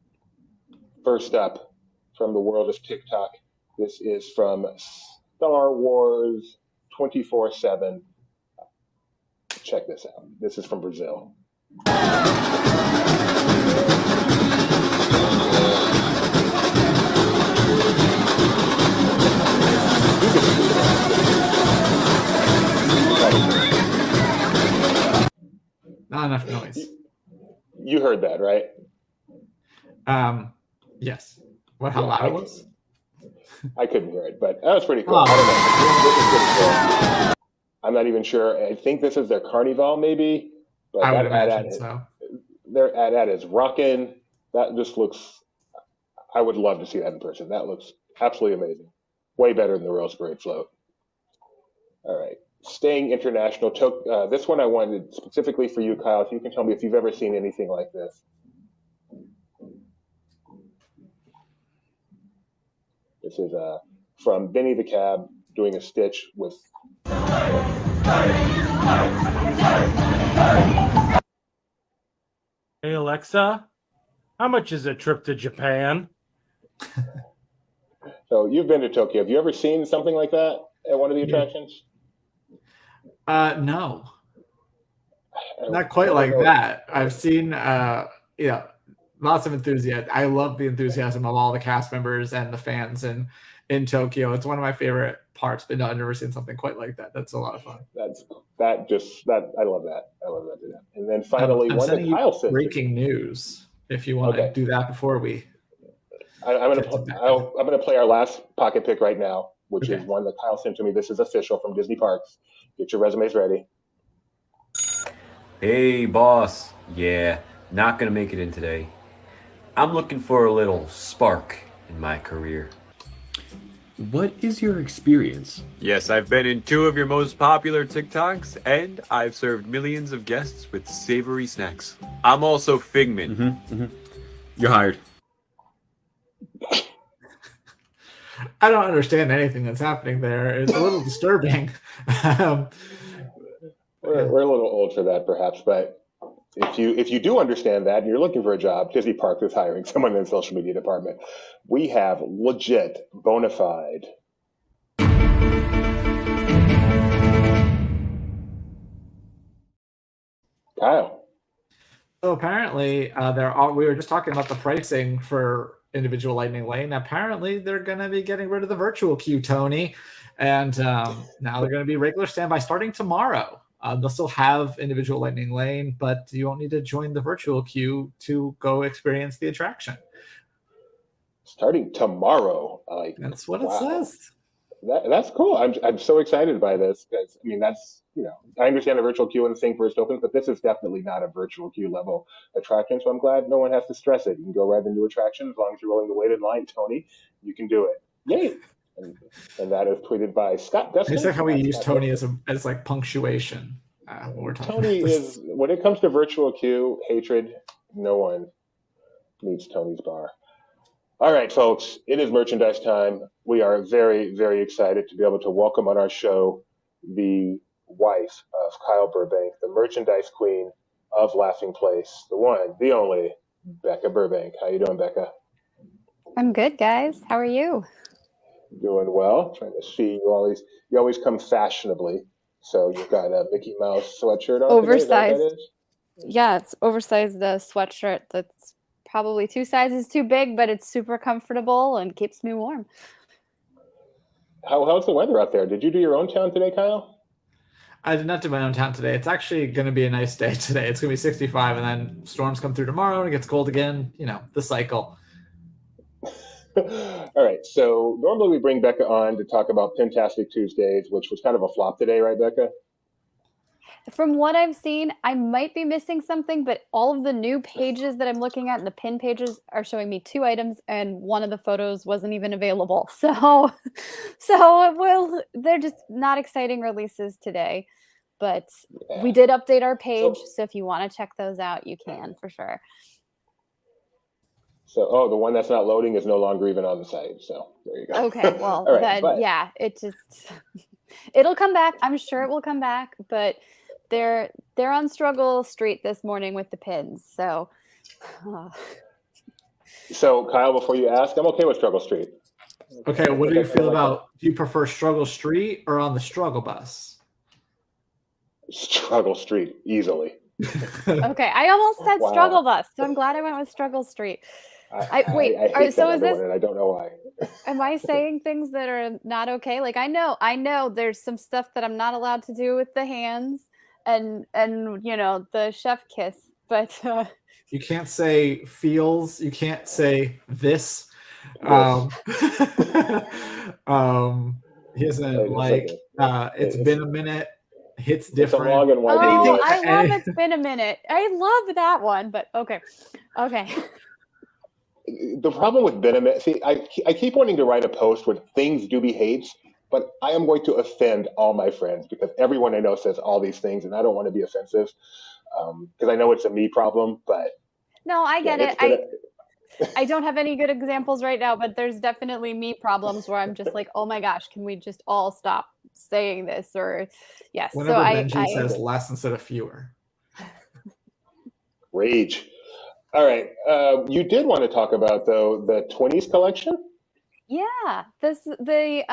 First up, from the world of TikTok, this is from Star Wars 24/7. Check this out. This is from Brazil. Not enough noise. You heard that, right? Yes. How loud it was? I couldn't hear it, but that was pretty cool. I don't know. This is pretty cool. I'm not even sure. I think this is their Carnival, maybe. But I would imagine so. Their ad is rocking. That just looks... I would love to see that in person. That looks absolutely amazing. Way better than the Royal Parade float. All right. Staying international. This one I wanted specifically for you, Kyle. If you can tell me if you've ever seen anything like this. This is from Benny the Cab doing a stitch with. Hey Alexa, how much is a trip to Japan? So you've been to Tokyo. Have you ever seen something like that at one of the attractions? No. Not quite like that. I've seen, lots of enthusiasm. I love the enthusiasm of all the cast members and the fans in Tokyo. It's one of my favorite parts, but no, I've never seen something quite like that. That's a lot of fun. I love that. I love that to death. And then finally, one that Kyle said. Breaking news. If you want to do that before we. I'm gonna play our last pocket pick right now, which is one that Kyle sent to me. This is official from Disney Parks. Get your resumes ready. Hey, boss. Yeah, not gonna make it in today. I'm looking for a little spark in my career. What is your experience? Yes, I've been in 2 of your most popular TikToks, and I've served millions of guests with savory snacks. I'm also Figment. You're hired. I don't understand anything that's happening there. It's a little disturbing. We're a little old for that, perhaps, but if you do understand that and you're looking for a job, Disney Parks is hiring someone in the social media department. We have legit, bona fide. Kyle. So apparently, we were just talking about the pricing for individual Lightning Lane. Apparently, they're going to be getting rid of the virtual queue, Tony, and now they're going to be regular standby starting tomorrow. They'll still have individual Lightning Lane, but you won't need to join the virtual queue to go experience the attraction. Starting tomorrow. That's what it says. That's cool. I'm so excited by this because that's I understand the virtual queue and the thing first opens, but this is definitely not a virtual queue level attraction. So I'm glad no one has to stress it. You can go right into attraction as long as you're willing to wait in line, Tony. You can do it. Yay! And that is tweeted by Scott Dustin. It's like how we use Tony as like punctuation. Tony is, when it comes to virtual queue hatred, no one meets Tony's bar. All right, folks, it is merchandise time. We are very, very excited to be able to welcome on our show the wife of Kyle Burbank, the merchandise queen of Laughing Place, the one, the only, Becca Burbank. How you doing, Becca? I'm good, guys. How are you? Doing well. Trying to see you always come fashionably. So you've got a Mickey Mouse sweatshirt on. Oversized. Yeah, it's oversized sweatshirt that's probably 2 sizes too big, but it's super comfortable and keeps me warm. How's the weather out there? Did you do your own town today, Kyle? I did not do my own town today. It's actually going to be a nice day today. It's going to be 65, and then storms come through tomorrow, and it gets cold again. The cycle. All right. So normally we bring Becca on to talk about Pintastic Tuesdays, which was kind of a flop today, right, Becca? From what I've seen, I might be missing something, but all of the new pages that I'm looking at and the pin pages are showing me 2 items, and one of the photos wasn't even available. So they're just not exciting releases today. But we did update our page, so if you want to check those out, you can for sure. So, the one that's not loading is no longer even on the site. So there you go. Okay, well, it'll come back. I'm sure it will come back, but they're on Struggle Street this morning with the pins. So, So Kyle, before you ask, I'm okay with Struggle Street. Okay, what do you feel about? Do you prefer Struggle Street or on the Struggle Bus? Struggle Street, easily. Okay, I almost said Struggle Bus, so I'm glad I went with Struggle Street. I hate so is this? And I don't know why. Am I saying things that are not okay? Like I know there's some stuff that I'm not allowed to do with the hands and the chef kiss, but you can't say feels. You can't say this. He isn't like it's been a minute. Hits different. It's a long and winding I love It's Been a Minute. I love that one, but okay. The problem with Been a Minute, see, I keep wanting to write a post with things Doobie hates, but I am going to offend all my friends because everyone I know says all these things, and I don't want to be offensive because I know it's a me problem. But no, I get it. I don't have any good examples right now, but there's definitely me problems where I'm just like, oh my gosh, can we just all stop saying this? Or yes. Whenever so Benji says less instead of fewer. Rage. All right. You did want to talk about, though, the 20s collection? Yeah, the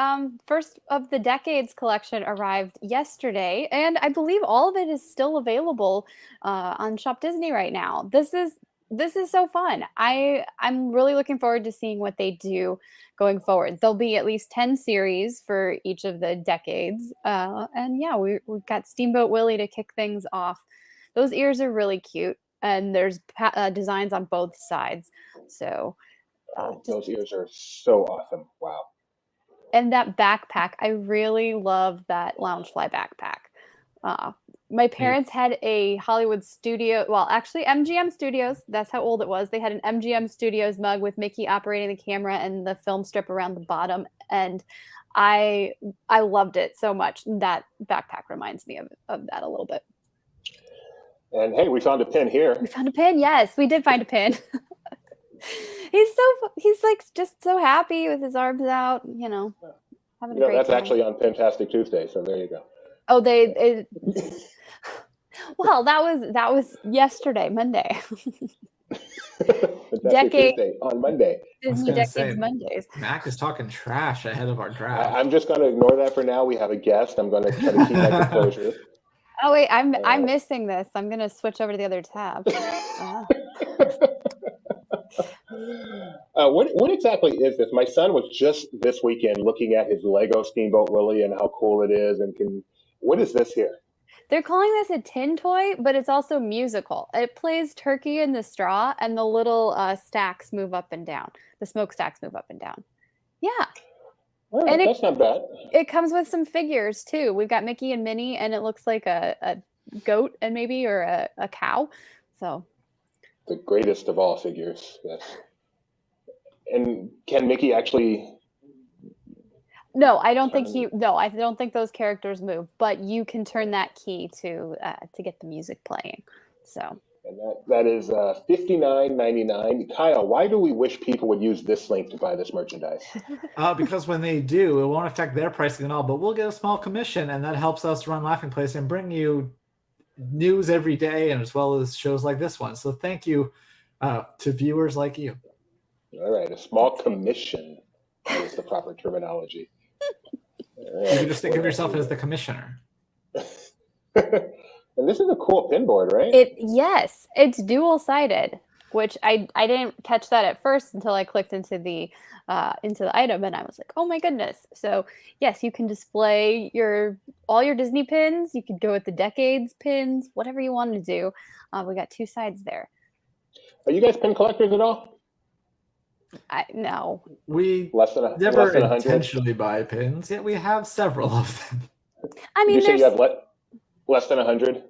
first of the decades collection arrived yesterday, and I believe all of it is still available on Shop Disney right now. This is so fun. I'm really looking forward to seeing what they do going forward. There'll be at least 10 series for each of the decades, and yeah, we've got Steamboat Willie to kick things off. Those ears are really cute, and there's designs on both sides. So. Those ears are so awesome. Wow. And that backpack, I really love that Loungefly backpack. My parents had a Hollywood studio, well, actually MGM Studios, that's how old it was. They had an MGM Studios mug with Mickey operating the camera and the film strip around the bottom. And I loved it so much. That backpack reminds me of that a little bit. And hey, we found a pin here. We found a pin, yes, we did find a pin. He's like just so happy with his arms out, having a great that's time. actually on Fantastic Tuesday, so there you go. Oh, well, that was yesterday, Monday. Tuesday on Monday. Disney Decades Mondays. Mac is talking trash ahead of our draft. I'm just going to ignore that for now. We have a guest. I'm going to try to keep my composure. Oh wait, I'm missing this. I'm going to switch over to the other tab. What exactly is this? My son was just this weekend looking at his Lego Steamboat Willie and how cool it is. And what is this here? They're calling this a tin toy, but it's also musical. It plays Turkey in the Straw, and the little stacks move up and down. The smokestacks move up and down. Yeah. Oh, and that's not bad. It comes with some figures too. We've got Mickey and Minnie, and it looks like a goat and maybe or a cow. So the greatest of all figures, yes. And can Mickey actually? No, I don't think I don't think those characters move. But you can turn that key to get the music playing. So. And that is $59.99. Kyle, why do we wish people would use this link to buy this merchandise? Because when they do, it won't affect their pricing at all. But we'll get a small commission, and that helps us run Laughing Place and bring you news every day, and as well as shows like this one. So thank you to viewers like you. All right, a small commission is the proper terminology. Right, you can just think of yourself as the commissioner. And this is a cool pinboard, right? Yes, it's dual-sided, which I didn't catch that at first until I clicked into the item, and I was like, oh my goodness. So yes, you can display all your Disney pins. You could go with the decades pins, whatever you want to do. We got two sides there. Are you guys pin collectors at all? No. We never intentionally buy pins, yet we have several of them. I mean, you say you have less than 100?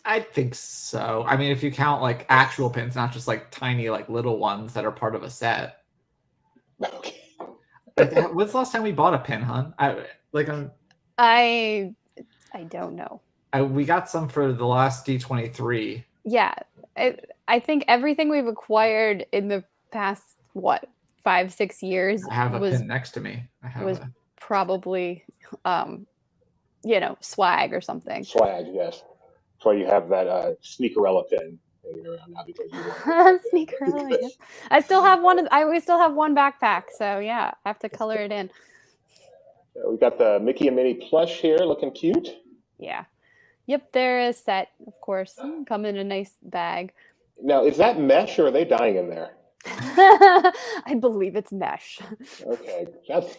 I think so. I mean, if you count like actual pins, not just like tiny, like little ones that are part of a set. Okay. When's the last time we bought a pin, hon? I don't know. We got some for the last D23. Yeah, I think everything we've acquired in the past 5-6 years. I have a pin next to me. Probably swag or something. Swag, yes. That's why you have that Sneakerella pin hanging around now, because you want Sneakerella. Yeah. I still have one. We still have one backpack, so yeah, I have to color it in. We got the Mickey and Minnie plush here, looking cute. Yeah. Yep, they're a set, of course. Come in a nice bag. Now, is that mesh or are they dying in there? I believe it's mesh. Okay,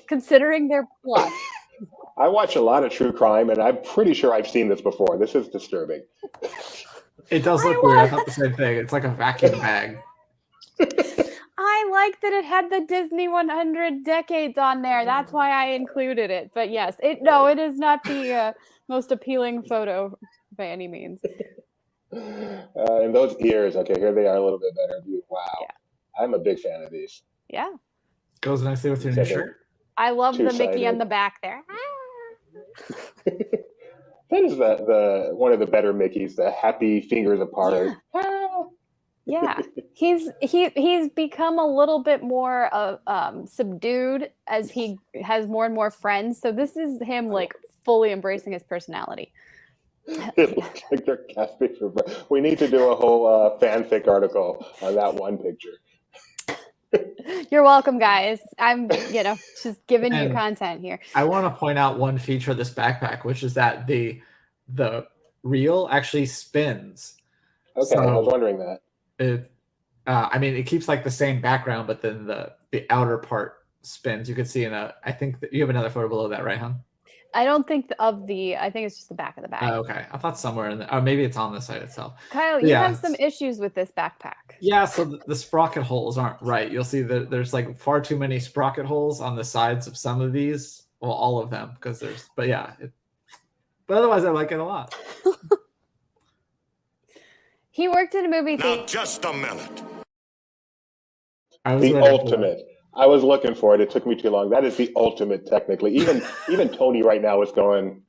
considering they're plush. I watch a lot of true crime, and I'm pretty sure I've seen this before. This is disturbing. It does look weird. I thought the same thing. It's like a vacuum bag. I like that it had the Disney 100 decades on there. That's why I included it. But yes, it is not the most appealing photo by any means. And those ears, okay, here they are a little bit better view. Wow. Yeah. I'm a big fan of these. Yeah. Goes nicely with your new shirt. I love the Mickey on the back there. That is the one of the better Mickeys, the happy fingers apart. Yeah, he's become a little bit more subdued as he has more and more friends. So this is him like fully embracing his personality. It looks like they're casting for. We need to do a whole fanfic article on that one picture. You're welcome, guys. I'm, just giving you content here. I want to point out one feature of this backpack, which is that the reel actually spins. Okay, so, I was wondering that. It keeps like the same background, but then the outer part spins. You could see I think that you have another photo below that, right, hon? I don't think I think it's just the back of the bag. Okay. I thought somewhere maybe it's on the site itself. Kyle, you have some issues with this backpack. Yeah, so the sprocket holes aren't right. You'll see that there's like far too many sprocket holes on the sides of some of these. Well, all of them, because but otherwise I like it a lot. He worked in a movie theater. Now just a minute. The ultimate. I was looking for it. It took me too long. That is the ultimate, technically. Even Tony right now is going.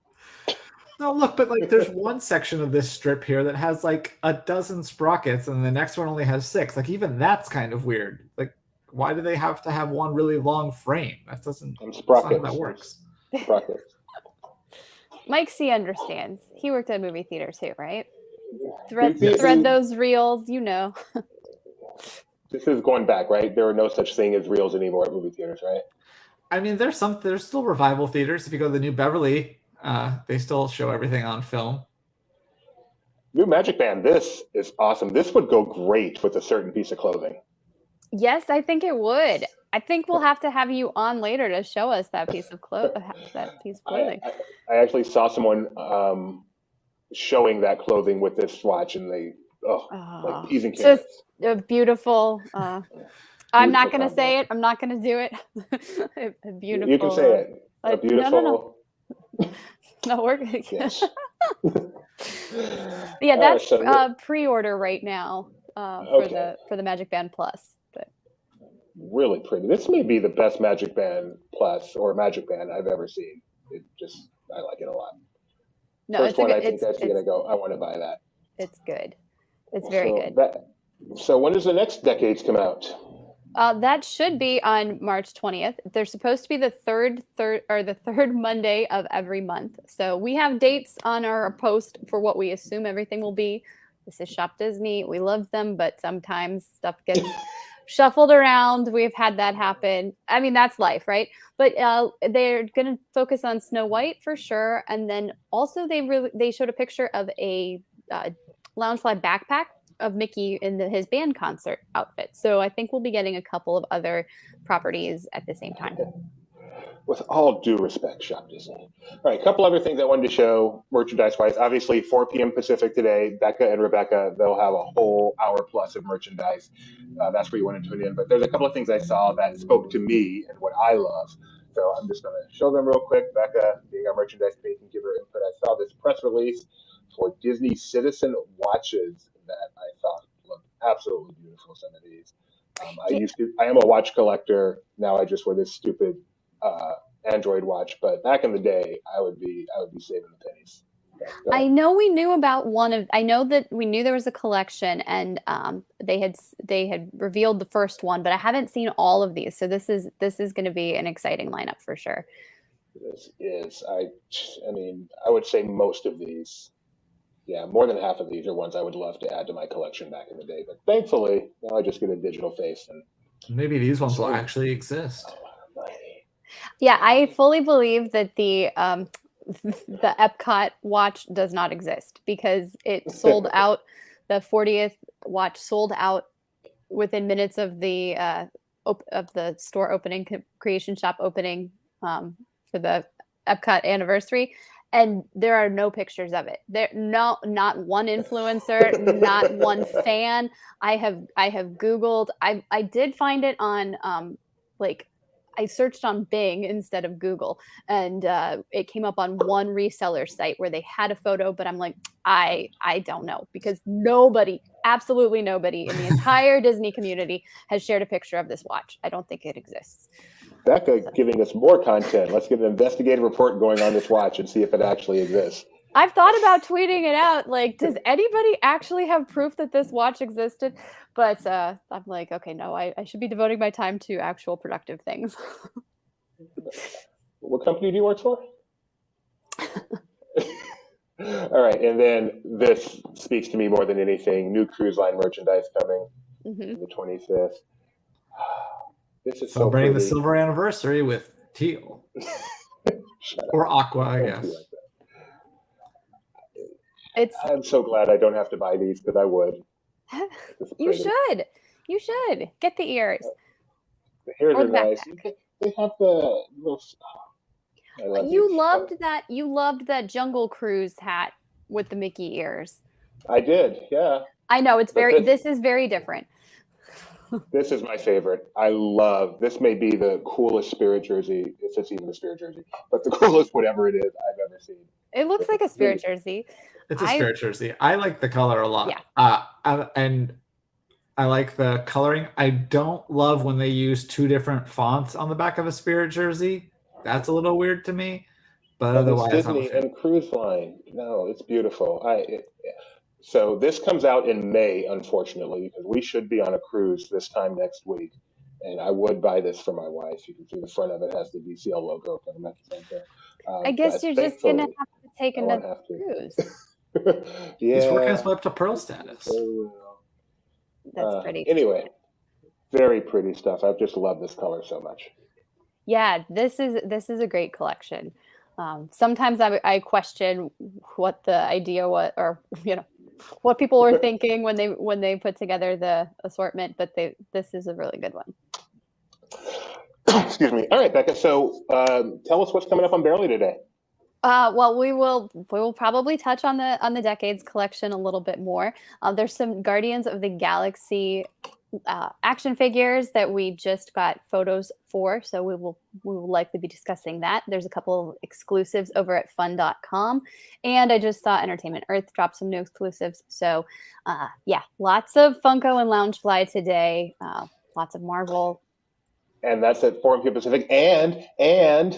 No, look, but like there's one section of this strip here that has like a dozen sprockets, and the next one only has 6. Like even that's kind of weird. Like, why do they have to have one really long frame? That doesn't. Sprockets. That works. Sprockets. Mike C understands. He worked at a movie theater too, right? Thread those reels, This is going back, right? There are no such thing as reels anymore at movie theaters, right? I mean, there's still revival theaters. If you go to the New Beverly, they still show everything on film. New Magic Band, this is awesome. This would go great with a certain piece of clothing. Yes, I think it would. I think we'll have to have you on later to show us that piece of clothing. I actually saw someone showing that clothing with this watch, and they like peas and carrots. Just a beautiful. I'm not going to say it. I'm not going to do it. A beautiful. You can say it. A beautiful. No, we're good. Yes. Yeah, that's pre-order right now for the Magic Band Plus. But really pretty. This may be the best Magic Band Plus or Magic Band I've ever seen. I like it a lot. No, First one, I think that's going to go. I want to buy that. It's good. It's very good. So when does the next Decades come out? That should be on March 20th. They're supposed to be the third Monday of every month. So we have dates on our post for what we assume everything will be. This is Shop Disney. We love them, but sometimes stuff gets shuffled around. We've had that happen. I mean, that's life, right? But they're going to focus on Snow White for sure. And then also they showed a picture of a Loungefly backpack of Mickey in his band concert outfit. So I think we'll be getting a couple of other properties at the same time. With all due respect, Shop Disney. All right, a couple other things I wanted to show merchandise-wise. Obviously, 4 p.m. Pacific today, Becca and Rebecca, they'll have a whole hour plus of merchandise. That's where you want to tune in. But there's a couple of things I saw that spoke to me and what I love. So I'm just going to show them real quick. Becca, being our merchandise page, can give her input. I saw this press release for Disney Citizen watches that I thought looked absolutely beautiful. Some of these, I am a watch collector. Now I just wear this stupid Android watch, but back in the day, I would be saving the pennies. I know we knew about I know that we knew there was a collection, and they had revealed the first one, but I haven't seen all of these. So this is going to be an exciting lineup for sure. This is, I mean, I would say most of these. Yeah, more than half of these are ones I would love to add to my collection back in the day. But thankfully, now I just get a digital face. And maybe these ones will actually exist. Yeah, I fully believe that the Epcot watch does not exist because it sold out. The 40th watch sold out within minutes of the store opening, creation shop opening for the Epcot anniversary. And there are no pictures of it. Not one influencer, not one fan. I have Googled. I did find it on I searched on Bing instead of Google, and it came up on one reseller site where they had a photo. But I'm like, I don't know, because absolutely nobody in the entire Disney community has shared a picture of this watch. I don't think it exists. Becca giving us more content. Let's get an investigative report going on this watch and see if it actually exists. I've thought about tweeting it out. Like, does anybody actually have proof that this watch existed? But I'm like, okay, no, I should be devoting my time to actual productive things. What company do you work for? All right, and then this speaks to me more than anything. New cruise line merchandise coming the 25th. This is Celebrating so the pretty. silver anniversary with teal. Or aqua, I guess. I'm so glad I don't have to buy these because I would. You should. You should. Get the ears. The ears Or are the nice. backpack. They have the little. I love You these. loved that. You loved that Jungle Cruise hat with the Mickey ears. I did, yeah. I know it's But very. This is very different. This is my favorite. I love this. May be the coolest Spirit jersey, if it's even a Spirit jersey, but the coolest whatever it is I've ever seen. It looks like a Spirit jersey. It's a Spirit jersey. I like the color a lot. Yeah. And I like the coloring. I don't love when they use two different fonts on the back of a Spirit jersey. That's a little weird to me. But otherwise, it's Disney and Cruise Line. No, it's beautiful. So this comes out in May, unfortunately, because we should be on a cruise this time next week. And I would buy this for my wife. You can see the front of it has the DCL logo for the Mecca Center. I guess you're just gonna have to take another cruise. Yeah. He's working his way up to pearl status. That's pretty. Anyway, very pretty stuff. I've just loved this color so much. Yeah, this is a great collection. Sometimes I question what the idea was, or what people were thinking when they put together the assortment. But this is a really good one. Excuse me. All right, Becca. So tell us what's coming up on Barely today. Well, we will probably touch on the Decades collection a little bit more. There's some Guardians of the Galaxy action figures that we just got photos for, so we will likely be discussing that. There's a couple of exclusives over at fun.com, and I just saw Entertainment Earth drop some new exclusives. So yeah, lots of Funko and Loungefly today, lots of Marvel. And that's at 4 p.m. Pacific. And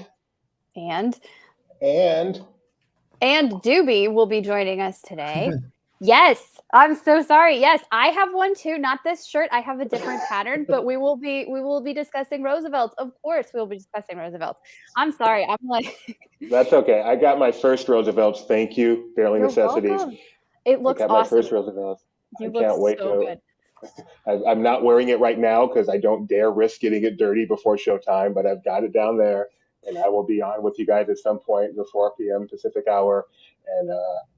Doobie will be joining us today. Yes, I'm so sorry. Yes, I have one too. Not this shirt. I have a different pattern, but we will be discussing Roosevelt's. Of course, we will be discussing Roosevelt's. I'm sorry. I'm like. That's okay. I got my first Roosevelt's. Thank you, Barely Necessities. Welcome. It looks awesome. I got my first Roosevelt's. You I can't wait so to. Good. I'm not wearing it right now because I don't dare risk getting it dirty before showtime, but I've got it down there, and I will be on with you guys at some point in the 4 p.m. Pacific hour, and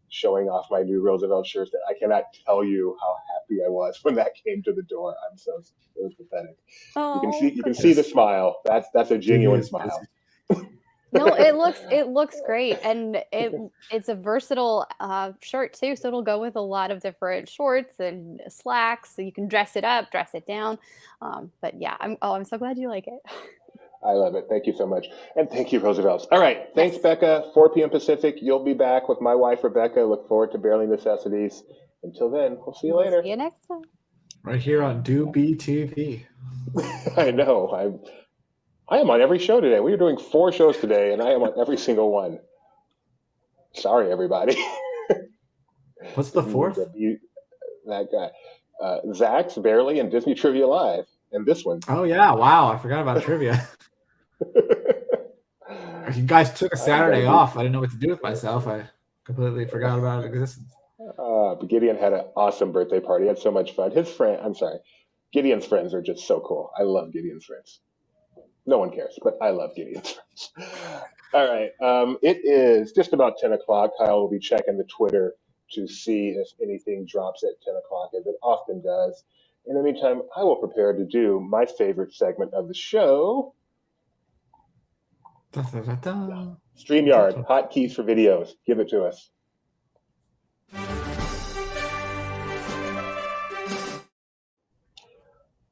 showing off my new Roosevelt shirts. That I cannot tell you how happy I was when that came to the door. It was pathetic. Oh, you can see the smile. That's a genuine smile. No, it looks great, and it's a versatile shirt too. So it'll go with a lot of different shorts and slacks. So you can dress it up, dress it down. But yeah, I'm so glad you like it. I love it. Thank you so much. And thank you, Roosevelt's. All right. Thanks, Becca. 4 p.m. Pacific. You'll be back with my wife, Rebecca. Look forward to Barely Necessities. Until then, we'll see you later. See you next time. Right here on Doobie TV. I know. I am on every show today. We are doing 4 shows today, and I am on every single one. Sorry, everybody. What's the 4th? That guy. Zach's, Barely, and Disney Trivia Live. And this one. Oh, yeah. Wow. I forgot about trivia. You guys took a Saturday off. I didn't know what to do with myself. I completely forgot about its existence. But Gideon had an awesome birthday party. He had so much fun. Gideon's friends are just so cool. I love Gideon's friends. No one cares, but I love Gideon's friends. All right. It is just about 10 o'clock. Kyle will be checking the Twitter to see if anything drops at 10 o'clock, as it often does. In the meantime, I will prepare to do my favorite segment of the show. StreamYard, hotkeys for videos. Give it to us.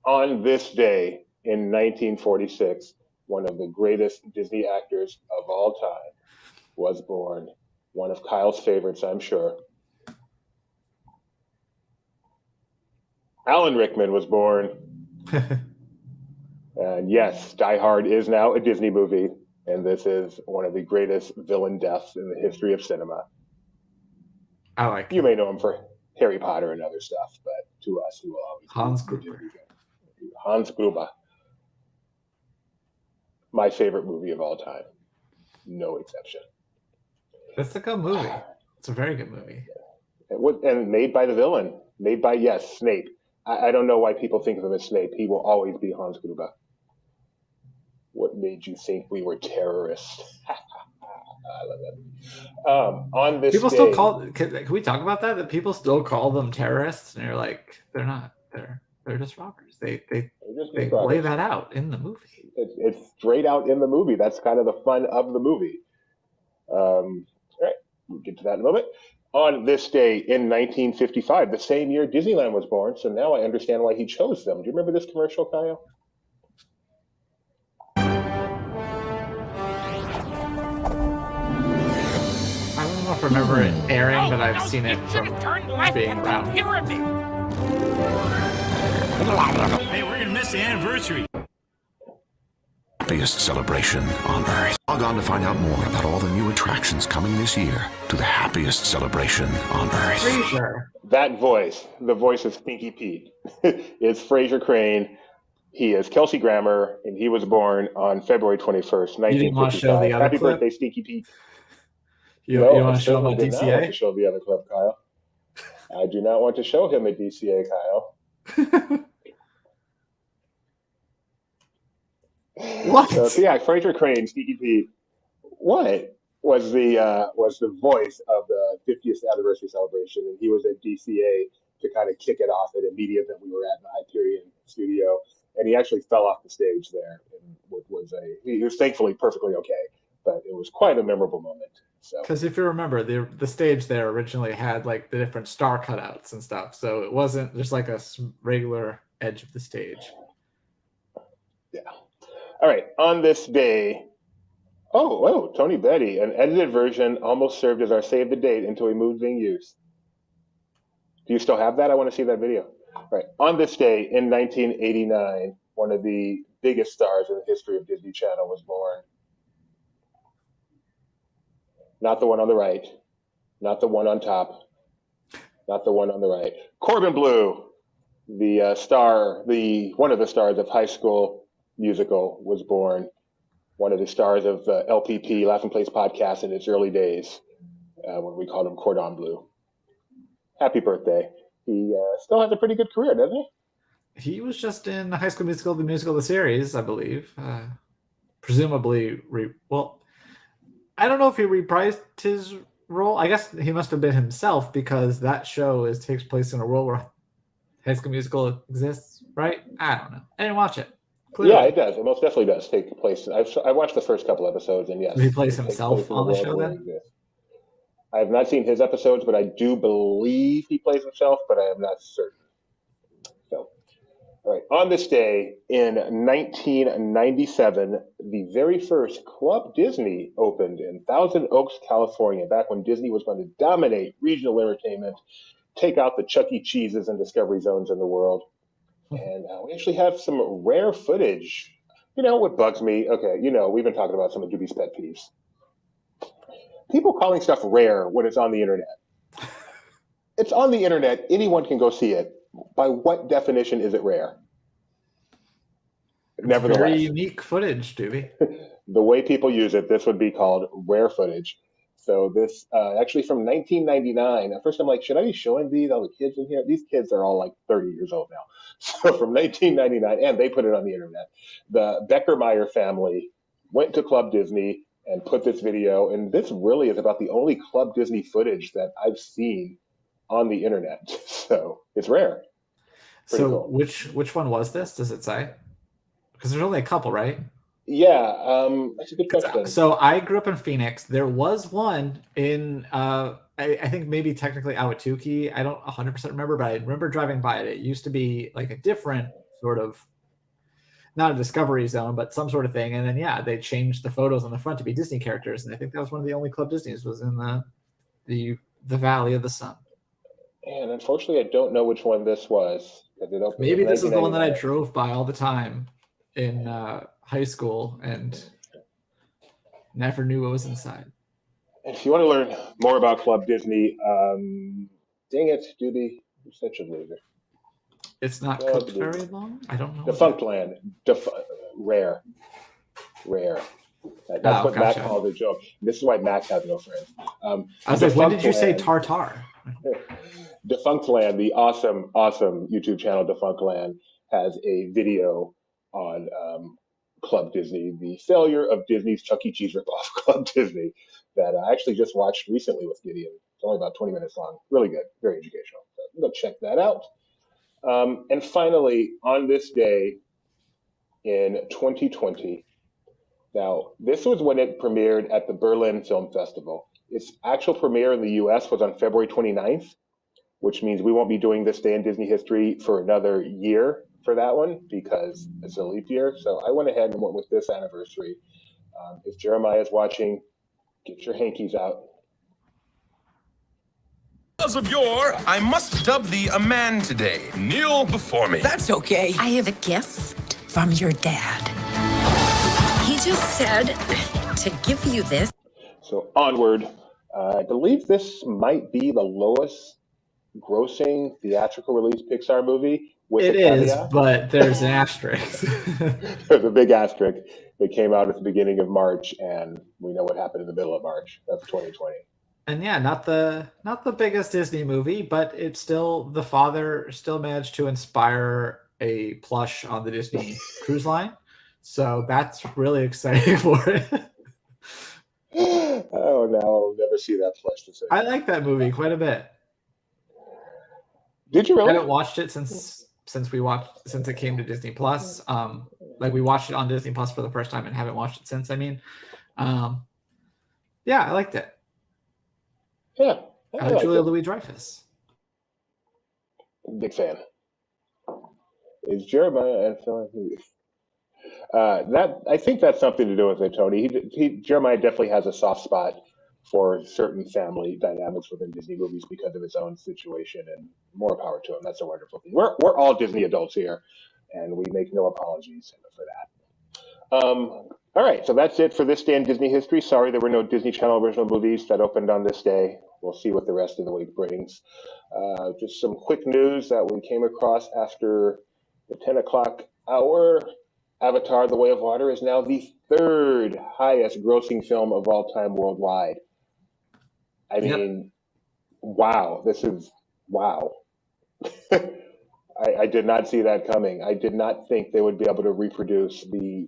On this day in 1946, one of the greatest Disney actors of all time was born. One of Kyle's favorites, I'm sure. Alan Rickman was born. And yes, Die Hard is now a Disney movie, and this is one of the greatest villain deaths in the history of cinema. I like You may know him for Harry Potter and other stuff, but to us, he will always Hans be Gruber. Hans Gruber. My favorite movie of all time. No exception. That's a good movie. It's a very good movie. And made by the villain. Made by, yes, Snape. I don't know why people think of him as Snape. He will always be Hans Gruber. What made you think we were terrorists? I love that movie. On this People day, still call. Can we talk about that? That people still call them terrorists, and you're like, they're not. They're just robbers. They lay that out in the movie. It's straight out in the movie. That's kind of the fun of the movie. All right, we'll get to that in a moment. On this day in 1955, the same year Disneyland was born, so now I understand why he chose them. Do you remember this commercial, Kyle? I don't know if I remember it airing, but I've seen it from being around. Hey, we're gonna miss the anniversary. Happiest celebration on Earth. Log on to find out more about all the new attractions coming this year to the happiest celebration on Earth. Frasier. That voice, the voice of Stinky Pete, is Fraser Crane. He is Kelsey Grammer, and he was born on February 21st, 1955. You didn't want to show the other Happy clip? birthday, Stinky Pete. You No, want I to show him a certainly did not want to DCA? show the other clip, Kyle. I do not want to show him a DCA, Kyle. What? So yeah, Fraser Crane, Stinky Pete, what was the voice of the 50th anniversary celebration, and he was at DCA to kind of kick it off at a media event we were at in the Hyperion studio, and he actually fell off the stage there, and he was thankfully perfectly okay, but it was quite a memorable moment. So Because if you remember, the stage there originally had like the different star cutouts and stuff, so it wasn't just like a regular edge of the stage. yeah. All right, on this day, Tony Betty, an edited version almost served as our save the date until we moved being used. Do you still have that? I want to see that video. All right, on this day in 1989, one of the biggest stars in the history of Disney Channel was born. Not the one on the right, not the one on top, not the one on the right. Corbin Bleu, the one of the stars of High School Musical, was born. One of the stars of LPP, Laughing Place podcast, in its early days, when we called him Cordon Bleu. Happy birthday. He still has a pretty good career, doesn't he? He was just in High School Musical, the musical, the series, I believe. Presumably, I don't know if he reprised his role. I guess he must have been himself, because that show takes place in a world where High School Musical exists, right? I don't know. I didn't watch it. Clearly. Yeah, it does. It most definitely does take place. I watched the first couple episodes, and yes, he plays himself on the show then? I have not seen his episodes, but I do believe he plays himself, but I am not certain. So, all right. On this day in 1997, the very first Club Disney opened in Thousand Oaks, California, back when Disney was going to dominate regional entertainment, take out the Chuck E. Cheeses and Discovery Zones in the world. And we actually have some rare footage. You know what bugs me? Okay, we've been talking about some of Doobie's pet peeves. People calling stuff rare when it's on the internet. It's on the internet. Anyone can go see it. By what definition is it rare? Nevertheless, very unique footage, Doobie. The way people use it, this would be called rare footage. So this actually from 1999. At first I'm like, should I be showing all the kids in here? These kids are all like 30 years old now. So from 1999, and they put it on the internet. The Beckermeyer family went to Club Disney and put this video, and this really is about the only Club Disney footage that I've seen on the internet. So it's rare. Pretty So cool. which one was this? Does it say? Because there's only a couple, right? Yeah, that's a good question. So I grew up in Phoenix. There was one in, I think maybe technically Ahwatukee. I don't 100% remember, but I remember driving by it. It used to be like a different sort of, not a Discovery Zone, but some sort of thing. And then, yeah, they changed the photos on the front to be Disney characters. And I think that was one of the only Club Disneys was in the Valley of the Sun. And unfortunately, I don't know which one this was. Maybe this is the one that I drove by all the time in high school and never knew what was inside. And if you want to learn more about Club Disney, dang it, Doobie, you're such a loser. It's not Club cooked very long. I don't know. Defunct Land, rare. That's what gotcha. Matt called a joke. This is why Matt has no friends. I was like, when did you say tartar? Defunct Land, the awesome YouTube channel Defunct Land, has a video on Club Disney, the failure of Disney's Chuck E. Cheese ripoff, Club Disney, that I actually just watched recently with Gideon. It's only about 20 minutes long. Really good, very educational. So go check that out. And finally, on this day in 2020, now this was when it premiered at the Berlin Film Festival. Its actual premiere in the US was on February 29th, which means we won't be doing this day in Disney history for another year for that one because it's a leap year. So I went ahead and went with this anniversary. If Jeremiah is watching, get your hankies out. Because of I must dub thee a man today. Kneel before me. That's okay. I have a gift from your dad. He just said to give you this. So onward. I believe this might be the lowest grossing theatrical release Pixar movie. It is, but there's an asterisk. There's a big asterisk. It came out at the beginning of March, and we know what happened in the middle of March. That's 2020. And yeah, not the biggest Disney movie, but it's still, the father still managed to inspire a plush on the Disney Cruise Line. So that's really exciting for it. Oh, no, I'll never see that plush. I like that movie quite a bit. Did you really? I haven't watched it since it came to Disney Plus. Like we watched it on Disney Plus for the first time and haven't watched it since. Yeah, I liked it. Yeah, Julia Louis-Dreyfus. Big fan. Is Jeremiah and Phil? I think that's something to do with it, Tony. Jeremiah definitely has a soft spot for certain family dynamics within Disney movies because of his own situation, and more power to him. That's a wonderful thing. We're all Disney adults here, and we make no apologies for that. All right, so that's it for this day in Disney history. Sorry there were no Disney Channel original movies that opened on this day. We'll see what the rest of the week brings. Just some quick news that we came across after the 10 o'clock hour. Avatar: The Way of Water is now the third highest grossing film of all time worldwide. I mean, wow, this is wow. I did not see that coming. I did not think they would be able to reproduce the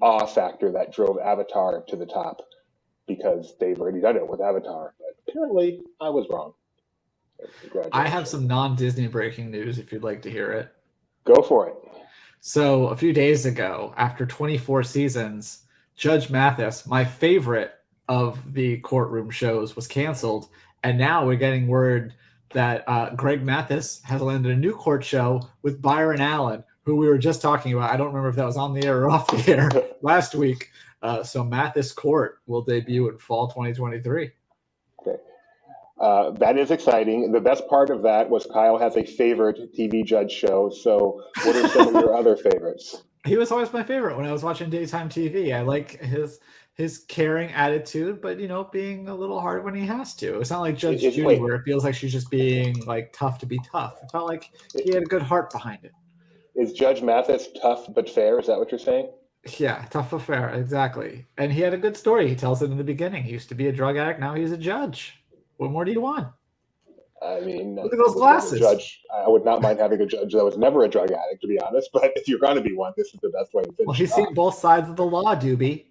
awe factor that drove Avatar to the top, because they've already done it with Avatar. But apparently, I was wrong. I have some non-Disney breaking news if you'd like to hear it. Go for it. So a few days ago, after 24 seasons, Judge Mathis, my favorite of the courtroom shows, was canceled. And now we're getting word that Greg Mathis has landed a new court show with Byron Allen, who we were just talking about. I don't remember if that was on the air or off the air last week. So Mathis Court will debut in fall 2023. Okay. That is exciting. The best part of that was Kyle has a favorite TV judge show. So what are some of your other favorites? He was always my favorite when I was watching daytime TV. I like his caring attitude, but being a little hard when he has to. It's not like Judge Judy where it feels like she's just being like tough to be tough. It felt like he had a good heart behind it. Is Judge Mathis tough but fair? Is that what you're saying? Yeah, tough but fair, exactly. And he had a good story. He tells it in the beginning. He used to be a drug addict. Now he's a judge. What more do you want? I mean, look at those glasses. Judge, I would not mind having a judge that was never a drug addict, to be honest. But if you're going to be one, this is the best way to finish. Well, he's seen both sides of the law, Doobie.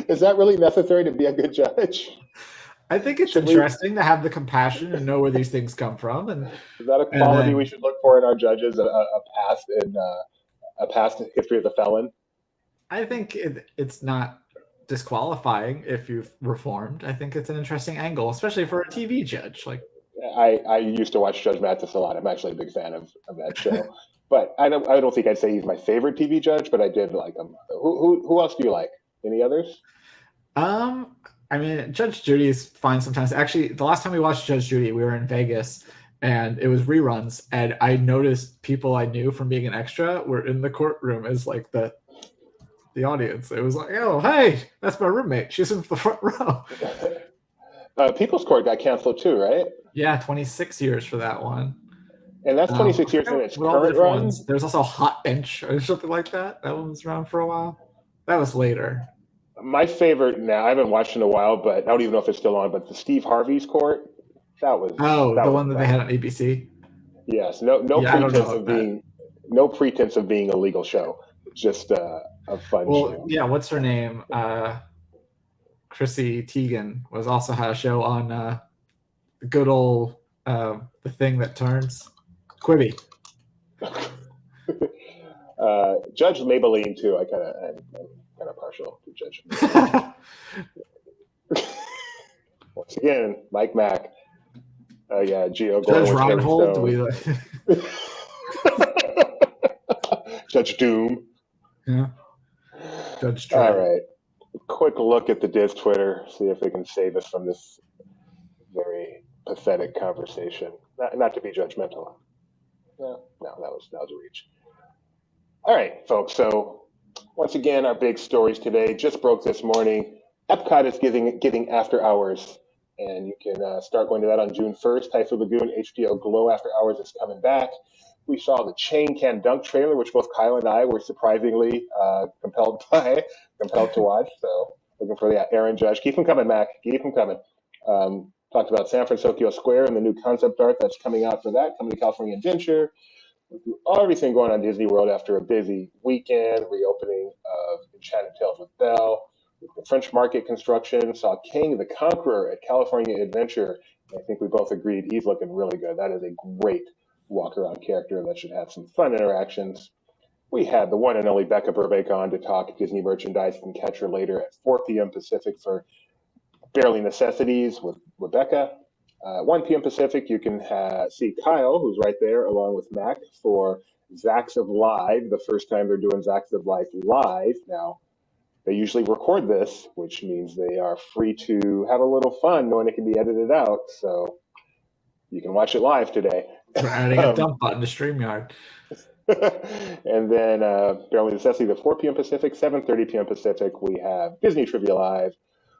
Is that really necessary to be a good judge? I think it's interesting to have the compassion and know where these things come from. And is that a quality we should look for in our judges? A past history as a felon? I think it's not disqualifying if you've reformed. I think it's an interesting angle, especially for a TV judge. Like I used to watch Judge Mathis a lot. I'm actually a big fan of that show. But I don't think I'd say he's my favorite TV judge, but I did like him. Who else do you like? Any others? I mean, Judge Judy is fine sometimes. Actually, the last time we watched Judge Judy, we were in Vegas, and it was reruns. And I noticed people I knew from being an extra were in the courtroom as like the the audience. It was like, oh, hey, that's my roommate. She's in the front row. People's Court got canceled too, right? Yeah, 26 years for that one. And that's 26 years in its current run. There's also Hot Bench or something like that. That one was around for a while. That was later. My favorite now, I haven't watched in a while, but I don't even know if it's still on, but the Steve Harvey's Court, that was... the one that they had on ABC? Yes, no pretense of being a legal show. Just a fun show. Yeah, what's her name? Chrissy Teigen also had a show on the good old The Thing That Turns. Quibi. Judge Maybelline too. I'm kind of partial to Judge. Once again, Mike Mack. Yeah, Gio. Judge Reinhold. Judge Doom. Yeah. Judge Dredd. All right. Quick look at the Diz Twitter. See if they can save us from this very pathetic conversation. Not to be judgmental. No, that was a reach. All right, folks. So once again, our big stories today just broke this morning. Epcot is giving after hours, and you can start going to that on June 1st. Typhoon Lagoon HBO Glow After Hours is coming back. We saw the Chain Can Dunk trailer, which both Kyle and I were surprisingly compelled to watch. So looking for Aaron Judge. Keep them coming, Mac. Keep them coming. Talked about San Fransokyo Square and the new concept art that's coming out for that, coming to California Adventure. Everything going on Disney World after a busy weekend, reopening of Enchanted Tales with Belle, the French Market construction, saw Kang the Conqueror at California Adventure. I think we both agreed he's looking really good. That is a great walk-around character that should have some fun interactions. We had the one and only Becca Burbank on to talk Disney merchandise. You can catch her later at 4 p.m. Pacific for Barely Necessities with Rebecca. 1 p.m. Pacific, you can see Kyle, who's right there, along with Mac, for Zacks of Live, the first time they're doing Zacks of Life live. Now, they usually record this, which means they are free to have a little fun knowing it can be edited out. So you can watch it live today. We're adding a dump button to StreamYard. And then Barely Necessity, the 4 p.m. Pacific, 7:30 p.m. Pacific, we have Disney Trivia Live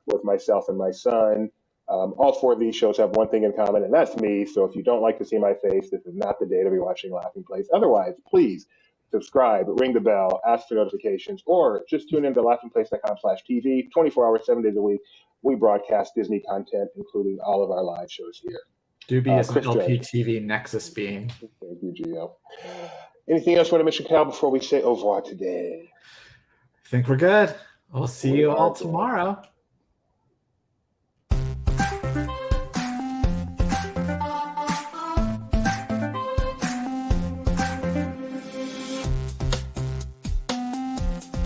with myself and my son. All 4 of these shows have one thing in common, and that's me. So if you don't like to see my face, this is not the day to be watching Laughing Place. Otherwise, please subscribe, ring the bell, ask for notifications, or just tune into laughingplace.com/TV. 24 hours, 7 days a week. We broadcast Disney content, including all of our live shows here. Dubious LPTV Nexus being. Thank you, Gio. Anything else you want to mention, Cal, before we say au revoir today? I think we're good. We'll see you all tomorrow.